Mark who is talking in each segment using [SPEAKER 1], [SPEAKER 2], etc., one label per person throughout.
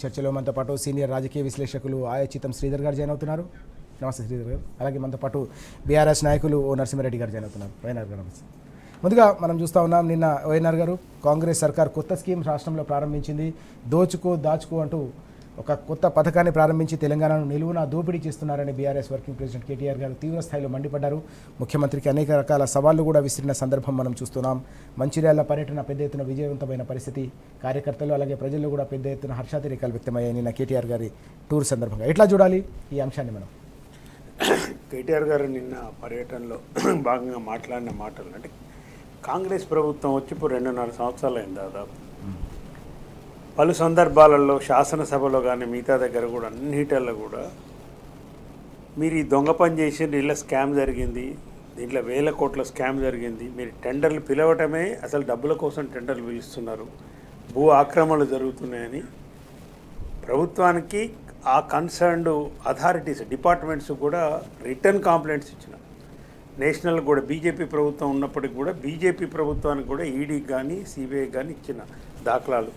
[SPEAKER 1] చర్చలో మనతో పాటు సీనియర్ రాజకీయ విశ్లేషకులు ఆయచితం శ్రీధర్ గారు జాయిన్ అవుతున్నారు. నమస్తే శ్రీధర్ గారు. అలాగే మనతో పాటు బీఆర్ఎస్ నాయకులు ఓ నరసింహారెడ్డి గారు జాయిన్ అవుతున్నారు. వైఎన్ఆర్ గారు నమస్తే. ముందుగా మనం చూస్తూ ఉన్నాం, నిన్న వైఎన్ఆర్ గారు కాంగ్రెస్ సర్కార్ కొత్త స్కీమ్ రాష్ట్రంలో ప్రారంభించింది. దోచుకో దాచుకో అంటూ ఒక కొత్త పథకాన్ని ప్రారంభించి తెలంగాణను నిలువున దోపిడీ చేస్తున్నారని బీఆర్ఎస్ వర్కింగ్ ప్రెసిడెంట్ కేటీఆర్ గారు తీవ్ర స్థాయిలో మండిపడ్డారు. ముఖ్యమంత్రికి అనేక రకాల సవాళ్లు కూడా విసిరిన సందర్భం మనం చూస్తున్నాం. మంచిర్యాల పర్యటన పెద్ద ఎత్తున విజయవంతమైన పరిస్థితి, కార్యకర్తలు అలాగే ప్రజల్లో కూడా పెద్ద ఎత్తున హర్షాతిరేకాలు వ్యక్తమయ్యాయి నిన్న కేటీఆర్ గారి టూర్ సందర్భంగా. ఎట్లా చూడాలి ఈ అంశాన్ని మనం?
[SPEAKER 2] కేటీఆర్ గారు నిన్న పర్యటనలో భాగంగా మాట్లాడిన మాటలు అంటే, కాంగ్రెస్ ప్రభుత్వం వచ్చి ఇప్పుడు 2.5 సంవత్సరాలు అయింది దాదాపు. పలు సందర్భాలలో శాసనసభలో కానీ మిగతా దగ్గర కూడా అన్నిటిల్లో కూడా మీరు ఈ దొంగ పని చేసి ఇలా స్కామ్ జరిగింది, దీంట్లో 1000 కోట్ల స్కామ్ జరిగింది, మీరు టెండర్లు పిలవటమే అసలు డబ్బుల కోసం టెండర్లు పిలుస్తున్నారు, భూ ఆక్రమణలు జరుగుతున్నాయని ప్రభుత్వానికి ఆ కన్సర్న్డ్ అథారిటీస్ డిపార్ట్మెంట్స్ కూడా రిటర్న్ కంప్లైంట్స్ ఇచ్చిన. నేషనల్ కూడా బీజేపీ ప్రభుత్వం ఉన్నప్పటికి కూడా బీజేపీ ప్రభుత్వానికి కూడా ఈడీకి కానీ సిబిఐకి కానీ ఇచ్చిన దాఖలాలు,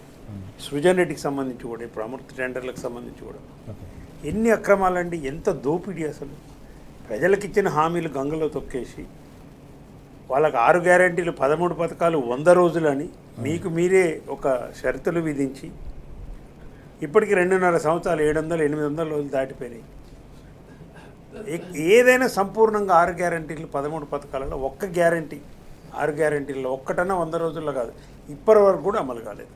[SPEAKER 2] సృజన్ రెడ్డికి సంబంధించి కూడా, ఇప్పుడు అమృత టెండర్లకు సంబంధించి కూడా ఎన్ని అక్రమాలండి, ఎంత దోపిడీ అసలు. ప్రజలకు ఇచ్చిన హామీలు గంగలో తొక్కేసి వాళ్ళకి 6 గ్యారంటీలు 13 పథకాలు 100 రోజులని మీకు మీరే ఒక షరతులు విధించి ఇప్పటికి 2.5 సంవత్సరాలు 700-800 రోజులు దాటిపోయినాయి. ఏదైనా సంపూర్ణంగా 6 గ్యారంటీలు 13 పథకాలలో ఒక్క గ్యారంటీ 6 గ్యారంటీల్లో ఒక్కటన్నా 100 రోజుల్లో కాదు, ఇప్పటి వరకు కూడా అమలు కాలేదు.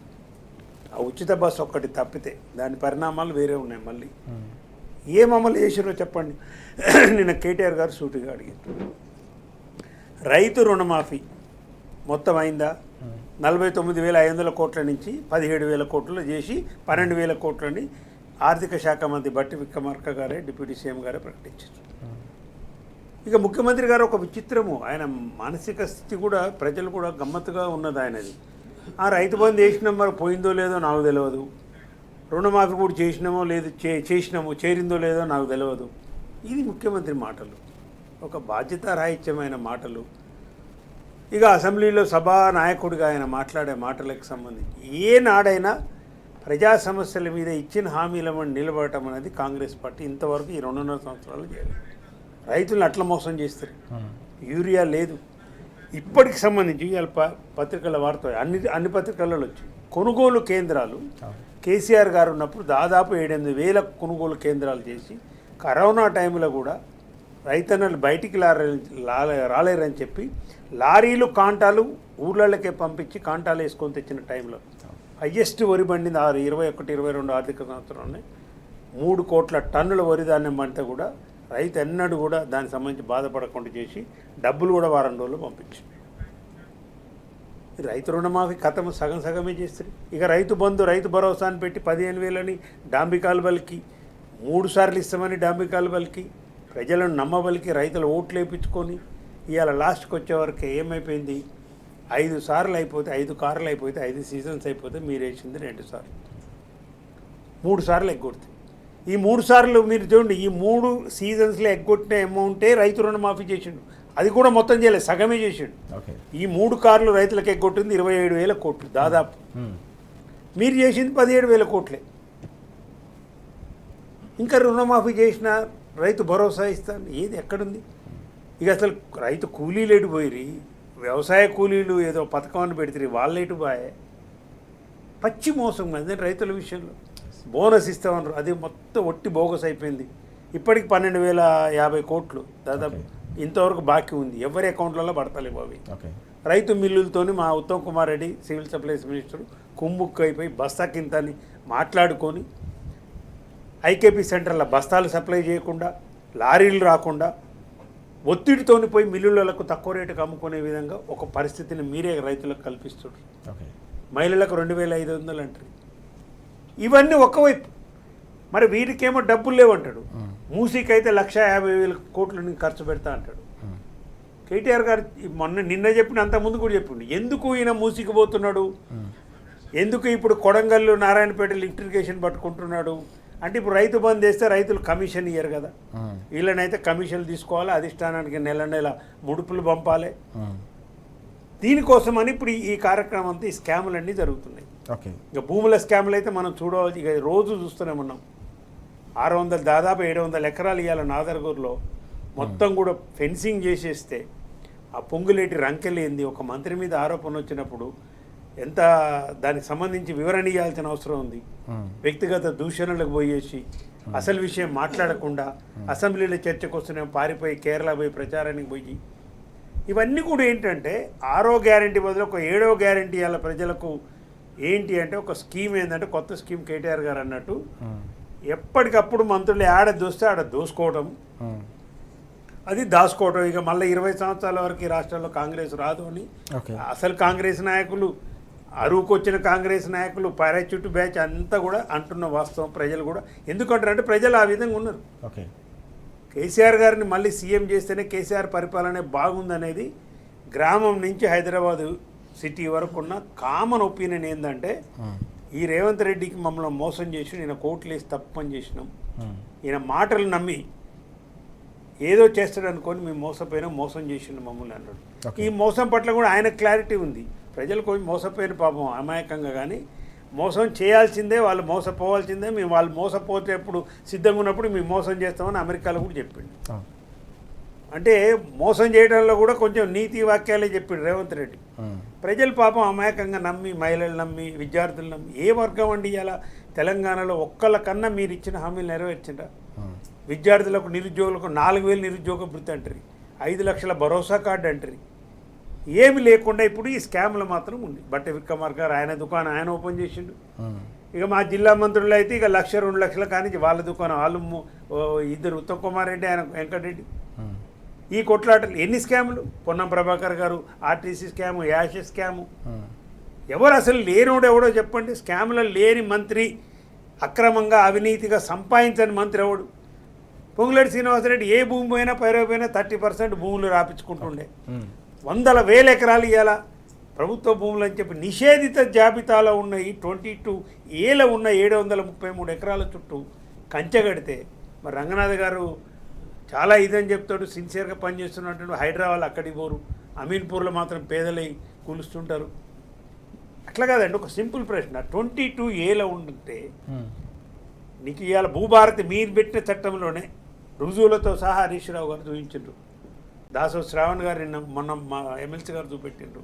[SPEAKER 2] ఆ ఉచిత బస్సు ఒక్కటి తప్పితే దాని పరిణామాలు వేరే ఉన్నాయి. మళ్ళీ ఏం అమలు చేసిరో చెప్పండి. నిన్న కేటీఆర్ గారు సూటిగా అడిగారు, రైతు రుణమాఫీ మొత్తం అయిందా? 49,500 కోట్ల నుంచి 17,000 కోట్లు చేసి 12,000 కోట్లని ఆర్థిక శాఖ మంత్రి బట్టి విక్రమార్క గారే, డిప్యూటీ సీఎం గారే ప్రకటించారు. ఇక ముఖ్యమంత్రి గారు ఒక విచిత్రము, ఆయన మానసిక స్థితి కూడా ప్రజలు కూడా గమ్మత్తుగా ఉన్నది ఆయనది. ఆ రైతు బంధు చేసినాం, మరి పోయిందో లేదో నాకు తెలియదు, రుణమాఫీ కూడా చేసినామో లేదు చేసినామో చేరిందో లేదో నాకు తెలియదు. ఇది ముఖ్యమంత్రి మాటలు, ఒక బాధ్యతారాహిత్యమైన మాటలు. ఇక అసెంబ్లీలో సభా నాయకుడిగా ఆయన మాట్లాడే మాటలకు సంబంధించి ఏనాడైనా ప్రజా సమస్యల మీద ఇచ్చిన హామీలమని నిలబడటం అనేది కాంగ్రెస్ పార్టీ ఇంతవరకు ఈ 2.5 సంవత్సరాలు చేయలేదు. రైతులను అట్లా మోసం చేస్తారు. యూరియా లేదు. ఇప్పటికి సంబంధించి ఇవాళ పత్రికల వార్త అన్ని పత్రికలలో వచ్చి కొనుగోలు కేంద్రాలు కేసీఆర్ గారు ఉన్నప్పుడు దాదాపు 7,000 కొనుగోలు కేంద్రాలు చేసి కరోనా టైంలో కూడా రైతన్నలు బయటికి రాలేరని చెప్పి లారీలు కాంటాలు ఊర్లకే పంపించి కాంటాలు వేసుకొని తెచ్చిన టైంలో హయ్యెస్ట్ వరి బండింది 21-22 ఆర్థిక సంవత్సరంలోనే 3 కోట్ల టన్నుల వరి ధాన్యం అంతా కూడా రైతు ఎన్నడూ కూడా దానికి సంబంధించి బాధపడకుండా చేసి డబ్బులు కూడా వారం రోజులు పంపించింది. రైతు రుణమాఫీ కథము సగం సగమే చేస్తారు. ఇక రైతు బంధు రైతు భరోసాని పెట్టి 15,000 డాంబికాలు బలికి 3 సార్లు ఇస్తామని డాంబికాలు బలికి ప్రజలను నమ్మబలికి రైతులు ఓట్లు వేయించుకొని ఇవాళ లాస్ట్కి వచ్చేవరకు ఏమైపోయింది, 5 సార్లు అయిపోతే 5 కార్లు అయిపోతే 5 సీజన్స్ అయిపోతే మీరు వేసింది 2 సార్లు, 3 సార్లు ఎగ్గొడుతుంది. ఈ 3 సార్లు మీరు చూడండి, ఈ 3 సీజన్స్లో ఎగ్గొట్టిన అమౌంటే రైతు రుణమాఫీ చేసిండు. అది కూడా మొత్తం చేయలేదు, సగమే చేసిండు. ఈ 3 కార్లు రైతులకు ఎగ్గొట్టింది 27,000 కోట్లు దాదాపు. మీరు చేసింది 17,000 కోట్లే. ఇంకా రుణమాఫీ చేసిన రైతు భరోసా ఇస్తాను ఏది ఎక్కడుంది? ఇక అసలు రైతు కూలీలు ఎటు పోయి, వ్యవసాయ కూలీలు ఏదో పథకాన్ని పెడితే వాళ్ళు ఎటు పోయే. పచ్చి మోసం అదే రైతుల విషయంలో. బోనస్ ఇస్తామన్నారు, అది మొత్తం ఒట్టి బోగస్ అయిపోయింది. ఇప్పటికి 12,050 కోట్లు దాదాపు ఇంతవరకు బాకీ ఉంది, ఎవరి అకౌంట్లలో పడతలేవు అవి. రైతు మిల్లులతోని మా Uttam Kumar Reddy civil supplies minister కుంభుక్కు అయిపోయి బస్తా కింతని మాట్లాడుకొని ఐకేపీ సెంటర్ల బస్తాలు సప్లై చేయకుండా, లారీలు రాకుండా ఒత్తిడితోని పోయి మిల్లులకు తక్కువ రేటుకు అమ్ముకునే విధంగా ఒక పరిస్థితిని మీరే రైతులకు కల్పిస్తున్నారు. మహిళలకు 2,500 అంటారు. ఇవన్నీ ఒకవైపు. మరి వీరికేమో డబ్బులు లేవంటాడు. మూసీకి అయితే 1,50,000 కోట్లు ఖర్చు పెడతా అంటాడు. కేటీఆర్ గారు నిన్న చెప్పిన అంతకుముందు కూడా చెప్పిండు, ఎందుకు ఈయన మూసీకి పోతున్నాడు, ఎందుకు ఇప్పుడు కొడంగల్లు నారాయణపేట లిఫ్టిగేషన్ పట్టుకుంటున్నాడు అంటే, ఇప్పుడు రైతు బంద్ చేస్తే రైతులు కమిషన్ ఇయ్యరు కదా, వీళ్ళనైతే కమిషన్లు తీసుకోవాలి, అధిష్టానానికి నెల ముడుపులు పంపాలి. దీనికోసమని ఇప్పుడు ఈ కార్యక్రమం అంతా ఈ స్కాములన్నీ జరుగుతున్నాయి.
[SPEAKER 1] ఓకే.
[SPEAKER 2] ఇక భూముల స్కామ్లు అయితే మనం చూడవచ్చు, ఇక రోజు చూస్తూనే ఉన్నాం. 600 దాదాపు 700 ఎకరాలు ఇవ్వాలి నాదర్గూరులో, మొత్తం కూడా ఫెన్సింగ్ చేసేస్తే ఆ పొంగులేటి రంకెలేంది, ఒక మంత్రి మీద ఆరోపణ వచ్చినప్పుడు ఎంత దానికి సంబంధించి వివరణ ఇవ్వాల్సిన అవసరం ఉంది. వ్యక్తిగత దూషణలకు పోయేసి అసలు విషయం మాట్లాడకుండా అసెంబ్లీలో చర్చకు వస్తున్నాం, పారిపోయి కేరళ పోయి ప్రచారానికి పోయి, ఇవన్నీ కూడా ఏంటంటే 6వ గ్యారంటీ బదులు ఒక 7వ గ్యారంటీ ఇవాళ ప్రజలకు ఏంటి అంటే ఒక స్కీమ్ ఏంటంటే కొత్త స్కీమ్ కేటీఆర్ గారు అన్నట్టు ఎప్పటికప్పుడు మంత్రులు ఆడ దోస్తే ఆడ దోసుకోవడం, అది దాచుకోవడం. ఇక మళ్ళీ 20 సంవత్సరాల వరకు ఈ రాష్ట్రంలో కాంగ్రెస్ రాదు అని అసలు కాంగ్రెస్ నాయకులు, అరువుకు వచ్చిన కాంగ్రెస్ నాయకులు, పారాచ్యూట్ బ్యాచ్ అంతా కూడా అంటున్న వాస్తవం. ప్రజలు కూడా ఎందుకంటారంటే ప్రజలు ఆ విధంగా ఉన్నారు.
[SPEAKER 1] ఓకే.
[SPEAKER 2] కేసీఆర్ గారిని మళ్ళీ సీఎం చేస్తేనే కేసీఆర్ పరిపాలన బాగుందనేది గ్రామం నుంచి హైదరాబాదు సిటీ వరకు ఉన్న కామన్ ఒపీనియన్ ఏంటంటే ఈ రేవంత్ రెడ్డికి మమ్మల్ని మోసం చేసి ఈయన కోట్లు వేసి తప్పని చేసినాం, ఈయన మాటలు నమ్మి ఏదో చేస్తాడు అనుకొని మేము మోసం చేసిన మమ్మల్ని అన్నాడు. ఈ మోసం పట్ల కూడా ఆయన క్లారిటీ ఉంది. ప్రజలు కొంచెం మోసపోయిన పాపం అమాయకంగా, కానీ మోసం చేయాల్సిందే, వాళ్ళు మోసపోవాల్సిందే, మేము వాళ్ళు మోసపోతేప్పుడు సిద్ధంగా ఉన్నప్పుడు మేము మోసం చేస్తామని అమెరికాలో కూడా చెప్పిండు. అంటే మోసం చేయడంలో కూడా కొంచెం నీతి వాక్యాలే చెప్పిండు రేవంత్ రెడ్డి. ప్రజలు పాపం అమాయకంగా నమ్మి, మహిళలు నమ్మి, విద్యార్థులు నమ్మి, ఏ వర్గం అండి ఇలా తెలంగాణలో ఒక్కళ్ళకన్నా మీరు ఇచ్చిన హామీలు నెరవేర్చిండ్రా? విద్యార్థులకు, నిరుద్యోగులకు 4,000 నిరుద్యోగ భృతి అంటారు, 5 లక్షల భరోసా కార్డు అంటారు, ఏమి లేకుండా ఇప్పుడు ఈ స్కామ్లు మాత్రం ఉంది. బట్టి విక్రమార్ గారు ఆయన దుకాణం ఆయన ఓపెన్ చేసిండు. ఇక మా జిల్లా మంత్రులు అయితే ఇక 1,00,000-2 లక్షల కానీ వాళ్ళ దుకాణం వాళ్ళు, ఇద్దరు ఉత్తమ్ కుమార్ రెడ్డి, ఆయన వెంకటరెడ్డి. ఈ కొట్లాటలు ఎన్ని స్కాములు, పొన్నం ప్రభాకర్ గారు ఆర్టీసీ స్కాము, యాష స్కాము, ఎవరు అసలు లేనోడు ఎవడో చెప్పండి. స్కాములో లేని మంత్రి, అక్రమంగా అవినీతిగా సంపాదించని మంత్రి ఎవడు? పొంగులేటి శ్రీనివాసరెడ్డి ఏ భూమి పోయినా పైరైపోయినా 30% భూములు రాపించుకుంటుండే, 100,000 ఎకరాలు ఇవ్వాల ప్రభుత్వ భూములు అని చెప్పి నిషేధిత జాబితాలో ఉన్న ఈ 22A ఉన్న 733 ఎకరాల చుట్టూ కంచె కడితే మరి రంగనాథ్ గారు చాలా ఇదని చెప్తాడు, సిన్సియర్గా పనిచేస్తున్నట్టు. హైదరాబాద్ అక్కడికి పోరు, అమీన్పూర్లో మాత్రం పేదలై కూలుస్తుంటారు. అట్లా కాదండి, ఒక సింపుల్ ప్రశ్న. 22A ఉంటే నీకు ఇవాళ భూభారతి మీరు పెట్టిన చట్టంలోనే రుజువులతో సహా హరీష్ రావు గారు చూపించారు, దాసో శ్రావణ్ గారు నిన్న మొన్న మా ఎమ్మెల్సీ గారు చూపెట్టిండ్రు.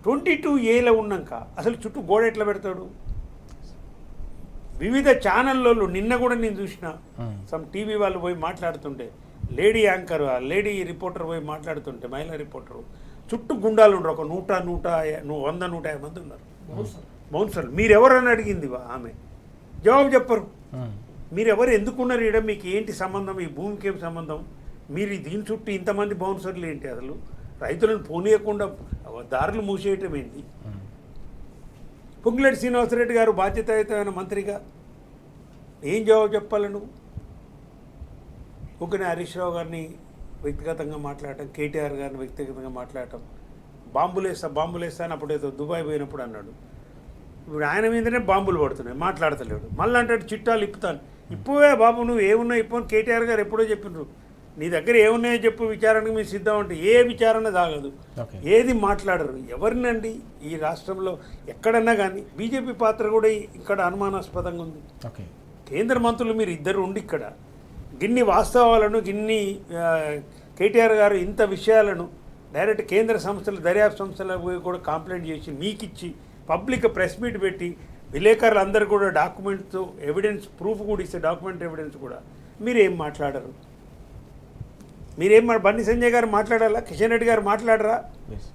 [SPEAKER 2] 22A ఉన్నాక అసలు చుట్టూ గోడ ఎట్లా పెడతాడు? వివిధ ఛానళ్ళలో నిన్న కూడా నేను చూసిన సమ్ టీవీ వాళ్ళు పోయి మాట్లాడుతుంటే, లేడీ యాంకర్, లేడీ రిపోర్టర్ పోయి మాట్లాడుతుంటే, మహిళా రిపోర్టరు, చుట్టూ గుండాలు ఉండరు, ఒక 100-150 మంది ఉన్నారు బౌన్సర్లు. మీరెవరని అడిగింది ఆమె, జవాబు చెప్పరు. మీరెవరు, ఎందుకున్నారు ఈడ, మీకు ఏంటి సంబంధం, ఈ భూమికి ఏం సంబంధం, మీరు దీని చుట్టూ ఇంతమంది బౌన్సర్లు ఏంటి, అసలు రైతులను పోనీయకుండా దారులు మూసేయటం ఏంటి? పొంగులేటి శ్రీనివాసరెడ్డి గారు బాధ్యతాయుతమైన మంత్రిగా ఏం జవాబు చెప్పాలి నువ్వు? ఊరికనే హరీష్ రావు గారిని వ్యక్తిగతంగా మాట్లాడటం, కేటీఆర్ గారిని వ్యక్తిగతంగా మాట్లాడటం, బాంబులేస్తా అని అప్పుడు ఏదో దుబాయ్ పోయినప్పుడు అన్నాడు. ఇప్పుడు ఆయన మీదనే బాంబులు పడుతున్నాయి, మాట్లాడతలేడు. మళ్ళీ అంటాడు చిట్టాలు ఇప్పుతాను. ఇప్పువే బాబు, నువ్వు ఏమున్నావు ఇప్పు అని కేటీఆర్ గారు ఎప్పుడో చెప్పినారు. నీ దగ్గర ఏమున్నాయో చెప్పు, విచారణకు మీరు సిద్ధం అంటే ఏ విచారణ సాగదు, ఏది మాట్లాడరు. ఎవరినండి ఈ రాష్ట్రంలో ఎక్కడన్నా కానీ బీజేపీ పాత్ర కూడా ఇక్కడ అనుమానాస్పదంగా ఉంది. కేంద్ర మంత్రులు మీరు ఇద్దరు ఉండి ఇక్కడ గిన్ని వాస్తవాలను, గిన్ని కేటీఆర్ గారు ఇంత విషయాలను డైరెక్ట్ కేంద్ర సంస్థలు, దర్యాప్తు సంస్థలకు కూడా కంప్లైంట్ చేసి మీకిచ్చి పబ్లిక్ ప్రెస్ మీట్ పెట్టి విలేకరులు అందరూ కూడా డాక్యుమెంట్తో ఎవిడెన్స్ ప్రూఫ్ కూడా ఇస్తే, డాక్యుమెంట్ ఎవిడెన్స్ కూడా మీరేం మాట్లాడరు. మీరేం బండి సంజయ్ గారు మాట్లాడాలా, కిషన్ రెడ్డి గారు మాట్లాడరా?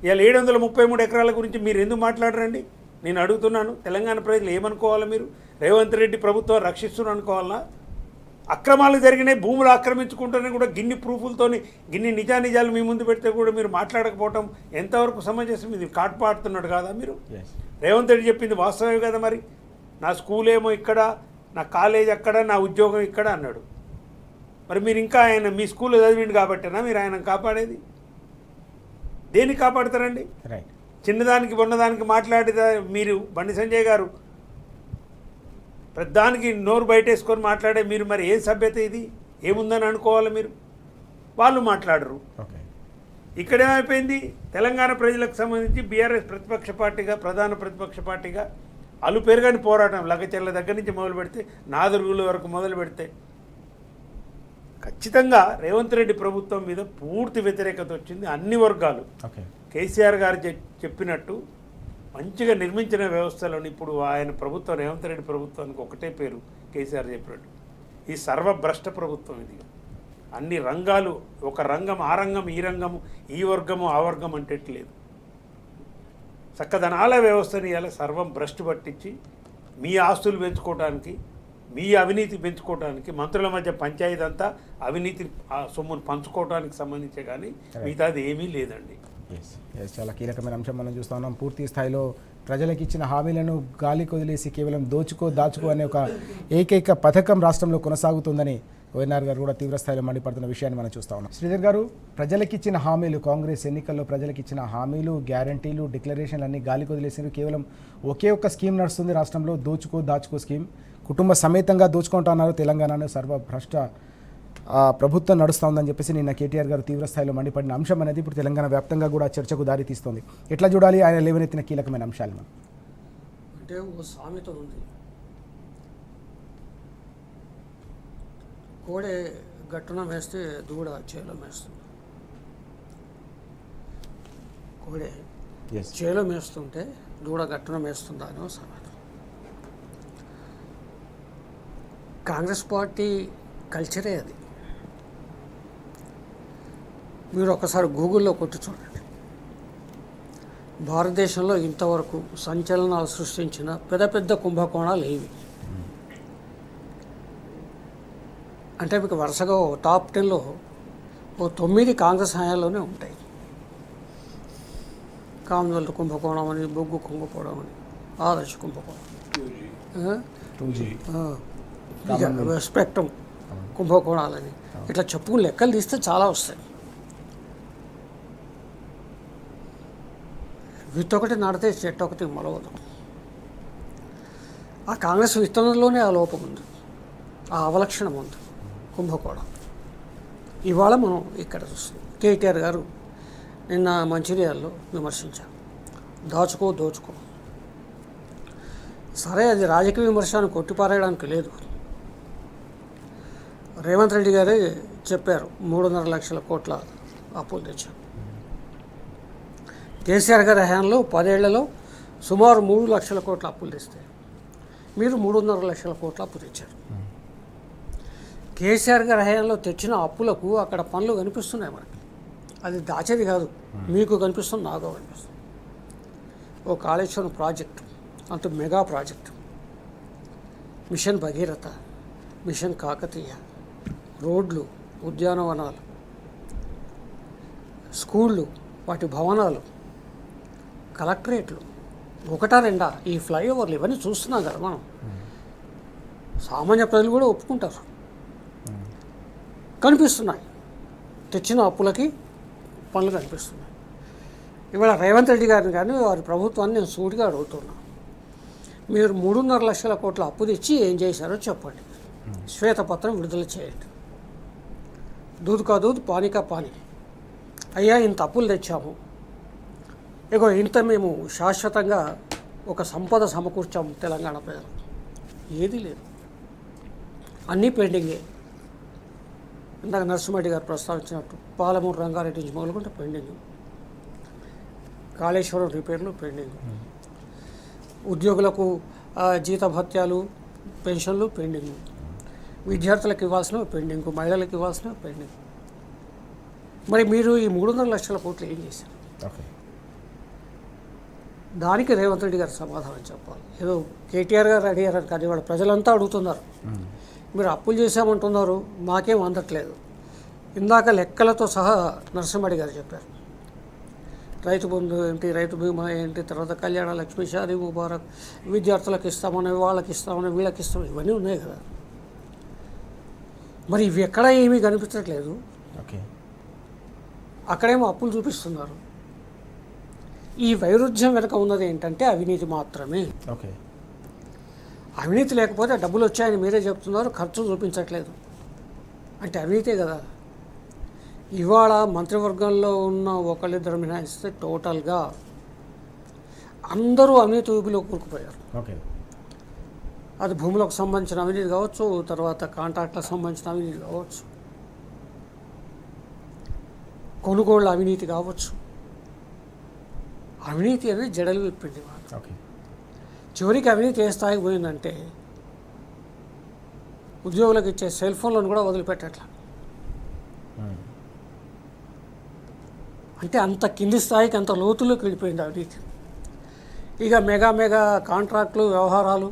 [SPEAKER 2] ఇవాళ 733 ఎకరాల గురించి మీరు ఎందుకు మాట్లాడరండి? నేను అడుగుతున్నాను. తెలంగాణ ప్రజలు ఏమనుకోవాలా? మీరు రేవంత్ రెడ్డి ప్రభుత్వం రక్షిస్తున్నారు అనుకోవాలా? అక్రమాలు జరిగినాయి, భూములు ఆక్రమించుకుంటూనే కూడా గిన్ని ప్రూఫులతోని, గిన్ని నిజాలు మీ ముందు పెడితే కూడా మీరు మాట్లాడకపోవటం ఎంతవరకు సమంజసం? ఇది కాటుపాడుతున్నాడు కాదా మీరు? రేవంత్ రెడ్డి చెప్పింది వాస్తవమే కదా. మరి నా స్కూల్ ఏమో ఇక్కడ, నా కాలేజ్ అక్కడ, నా ఉద్యోగం ఇక్కడ అన్నాడు. మరి మీరు ఇంకా ఆయన మీ స్కూల్లో చదివిండు కాబట్టేనా మీరు ఆయన కాపాడేది? దేన్ని కాపాడతారండి? చిన్నదానికి మొన్నదానికి మాట్లాడితే మీరు బండి సంజయ్ గారు ప్రధానికి నోరు బయటేసుకొని మాట్లాడే మీరు మరి ఏం సభ్యత ఇది? ఏముందని అనుకోవాలి మీరు? వాళ్ళు మాట్లాడరు. ఇక్కడేమైపోయింది? తెలంగాణ ప్రజలకు సంబంధించి బీఆర్ఎస్ ప్రతిపక్ష పార్టీగా, ప్రధాన ప్రతిపక్ష పార్టీగా అలు పెరగని పోరాటం లగచెర్ల దగ్గర నుంచి మొదలు పెడితే నాదరుగుల వరకు మొదలు పెడితే ఖచ్చితంగా రేవంత్ రెడ్డి ప్రభుత్వం మీద పూర్తి వ్యతిరేకత వచ్చింది అన్ని వర్గాలు.
[SPEAKER 1] ఓకే.
[SPEAKER 2] కేసీఆర్ గారు చెప్పినట్టు మంచిగా నిర్మించిన వ్యవస్థలను ఇప్పుడు ఆయన ప్రభుత్వం రేవంత్ రెడ్డి ప్రభుత్వానికి ఒకటే పేరు కేసీఆర్ చెప్పినట్టు ఈ సర్వభ్రష్ట ప్రభుత్వం ఇది. అన్ని రంగాలు ఒక రంగం ఆ రంగం ఈ రంగము ఈ వర్గము ఆ వర్గం అంటేట్లేదు. చక్కదనాల వ్యవస్థని ఇలా సర్వం భ్రష్టు పట్టించి మీ ఆస్తులు పెంచుకోవడానికి మీ అవినీతి పెంచుకోవడానికి మంత్రుల మధ్య పంచాయతీ అంతా అవినీతి సొమ్మును పంచుకోవడానికి సంబంధించే కానీ మిగతాది ఏమీ లేదండి.
[SPEAKER 1] చాలా కీలకమైన అంశం మనం చూస్తా ఉన్నాం. పూర్తి స్థాయిలో ప్రజలకు ఇచ్చిన హామీలను గాలికి వదిలేసి కేవలం దాచుకో అనే ఒక ఏకైక పథకం రాష్ట్రంలో కొనసాగుతుందని వైఎన్ఆర్ గారు కూడా తీవ్రస్థాయిలో మండిపడుతున్న విషయాన్ని మనం చూస్తా ఉన్నాం. శ్రీధర్ గారు, ప్రజలకిచ్చిన హామీలు, కాంగ్రెస్ ఎన్నికల్లో ప్రజలకిచ్చిన హామీలు, గ్యారంటీలు, డిక్లరేషన్లు అన్నీ గాలికి వదిలేసినారు. కేవలం ఒకే ఒక్క స్కీమ్ నడుస్తుంది రాష్ట్రంలో, దాచుకో స్కీమ్. కుటుంబ సమేతంగా దోచుకుంటున్నారు. తెలంగాణలో సర్వభ్రష్ట ప్రభుత్వం నడుస్తూ ఉందని చెప్పేసి నిన్న కేటీఆర్ గారు తీవ్రస్థాయిలో మండిపడిన అంశం అనేది ఇప్పుడు తెలంగాణ వ్యాప్తంగా కూడా చర్చకు దారి తీస్తుంది. ఎట్లా చూడాలి ఆయన లేవనెత్తిన కీలకమైన అంశాలను?
[SPEAKER 3] అంటే ఓ సామెత ఉంది, కోడే గట్టున వేస్తే దూడ చేలో మేస్తుంది. కోడే చేలో మేస్తుంటే దూడ గట్టున మేస్తుందా అని సామెత. కాంగ్రెస్ పార్టీ కల్చరే అది. మీరు ఒకసారి గూగుల్లో కొట్టి చూడండి. భారతదేశంలో ఇంతవరకు సంచలనాలు సృష్టించిన పెద్ద కుంభకోణాలు ఏవి అంటే మీకు వరుసగా టాప్ 10లో 9 కాంగ్రెస్ హయాంలోనే ఉంటాయి. కామన్వెల్త్ కుంభకోణం అని, బొగ్గు కుంభకోణం అని, ఆదర్శ కుంభకోణం, స్పెక్ట్రమ్ కుంభకోణాలని, ఇట్లా చెప్పుకుని లెక్కలు తీస్తే చాలా వస్తాయి. విత్తొకటి నాటితే చెట్టు ఒకటి మొలవదు. ఆ కాంగ్రెస్ విత్తనంలోనే ఆ లోపం ఉంది, ఆ అవలక్షణం ఉంది, కుంభకోణం. ఇవాళ మనం ఇక్కడ చూస్తాం. కేటీఆర్ గారు నిన్న మంచిర్యాలలో విమర్శించారు, దోచుకో. సరే, అది రాజకీయ విమర్శను కొట్టిపారేయడానికి లేదు. రేవంత్ రెడ్డి గారే చెప్పారు 3.5 లక్షల కోట్ల అప్పులు తెచ్చారు. కేసీఆర్ గారి హయాంలో 10 ఏళ్లలో సుమారు 3 లక్షల కోట్ల అప్పులు తెస్తే మీరు 3.5 లక్షల కోట్ల అప్పు తెచ్చారు. కేసీఆర్ గారి హయాంలో తెచ్చిన అప్పులకు అక్కడ పనులు కనిపిస్తున్నాయి మనకి. అది దాచేది కాదు, మీకు కనిపిస్తుంది, నాకు కనిపిస్తుంది. ఓ కాళేశ్వరం ప్రాజెక్టు, అంత mega project, mission Bhagiratha, mission Kakatiya, రోడ్లు, ఉద్యానవనాలు, స్కూళ్ళు, వాటి భవనాలు, కలెక్టరేట్లు, ఒకటా రెండా, ఈ ఫ్లైఓవర్లు, ఇవన్నీ చూస్తున్నాం కదా మనం. సామాన్య ప్రజలు కూడా ఒప్పుకుంటారు, కనిపిస్తున్నాయి. తెచ్చిన అప్పులకి పనులు కనిపిస్తున్నాయి. ఇవాళ రేవంత్ రెడ్డి గారిని కానీ వారి ప్రభుత్వాన్ని నేను సూటిగా అడుగుతున్నా, మీరు 3.5 లక్షల కోట్ల అప్పు తెచ్చి ఏం చేశారో చెప్పండి, శ్వేతపత్రం విడుదల చేయండి. దూద్ కా దూద్, పానీ కా పానీ. అయ్యా, ఇంత అప్పులు తెచ్చాము, ఇగో ఇంత మేము శాశ్వతంగా ఒక సంపద సమకూర్చాము తెలంగాణ ప్రజలు. ఏది లేదు, అన్నీ పెండింగే. ఇందాక నరసింహారెడ్డి గారు ప్రస్తావించినట్టు పాలమూరు రంగారెడ్డి నుంచి మొదలుకుంటే పెండింగ్, కాళేశ్వరం రిపేర్లు పెండింగ్, ఉద్యోగులకు జీతభత్యాలు, పెన్షన్లు పెండింగ్, విద్యార్థులకు ఇవ్వాల్సినవి పెండింగ్, మహిళలకు ఇవ్వాల్సినవి పెండింగ్. మరి మీరు ఈ 3.5 లక్షల కోట్లు ఏం చేశారు? దానికి రేవంత్ రెడ్డి గారు సమాధానం చెప్పాలి. ఏదో కేటీఆర్ గారు అడిగారు కానీ వాళ్ళు ప్రజలంతా అడుగుతున్నారు. మీరు అప్పులు చేశామంటున్నారు, మాకేం అందట్లేదు. ఇందాక లెక్కలతో సహా నరసింహారెడ్డి గారు చెప్పారు. రైతు బంధు ఏంటి, రైతు బీమా ఏంటి, తర్వాత కళ్యాణ లక్ష్మి, షాదీ ముబారక్, విద్యార్థులకు ఇస్తామని, వాళ్ళకి ఇస్తామని, వీళ్ళకి ఇస్తామని, ఇవన్నీ ఉన్నాయి కదా. మరి ఇవి ఎక్కడా ఏమీ కనిపించట్లేదు. అక్కడేమో అప్పులు చూపిస్తున్నారు. ఈ వైరుధ్యం వెనుక ఉన్నది ఏంటంటే అవినీతి మాత్రమే. అవినీతి లేకపోతే డబ్బులు వచ్చాయని మీరే చెప్తున్నారు, ఖర్చు చూపించట్లేదు అంటే అవినీతే కదా. ఇవాళ మంత్రివర్గంలో ఉన్న ఒకళ్ళిద్దరు మినహాయిస్తే టోటల్గా అందరూ అవినీతి ఊపిలో కూరుకుపోయారు.
[SPEAKER 1] ఓకే.
[SPEAKER 3] అది భూములకు సంబంధించిన అవినీతి కావచ్చు, తర్వాత కాంట్రాక్ట్లకు సంబంధించిన అవినీతి కావచ్చు, కొనుగోళ్ల అవినీతి కావచ్చు. అవినీతి అనేది జడలు విప్పింది.
[SPEAKER 1] ఓకే.
[SPEAKER 3] చివరికి అవినీతి ఏ స్థాయికి పోయిందంటే ఉద్యోగులకు ఇచ్చే సెల్ ఫోన్లను కూడా వదిలిపెట్టట్ల. అంటే అంత కింది స్థాయికి అంత లోతులోకి వెళ్ళిపోయింది అవినీతి. ఇక మెగా కాంట్రాక్టులు, వ్యవహారాలు,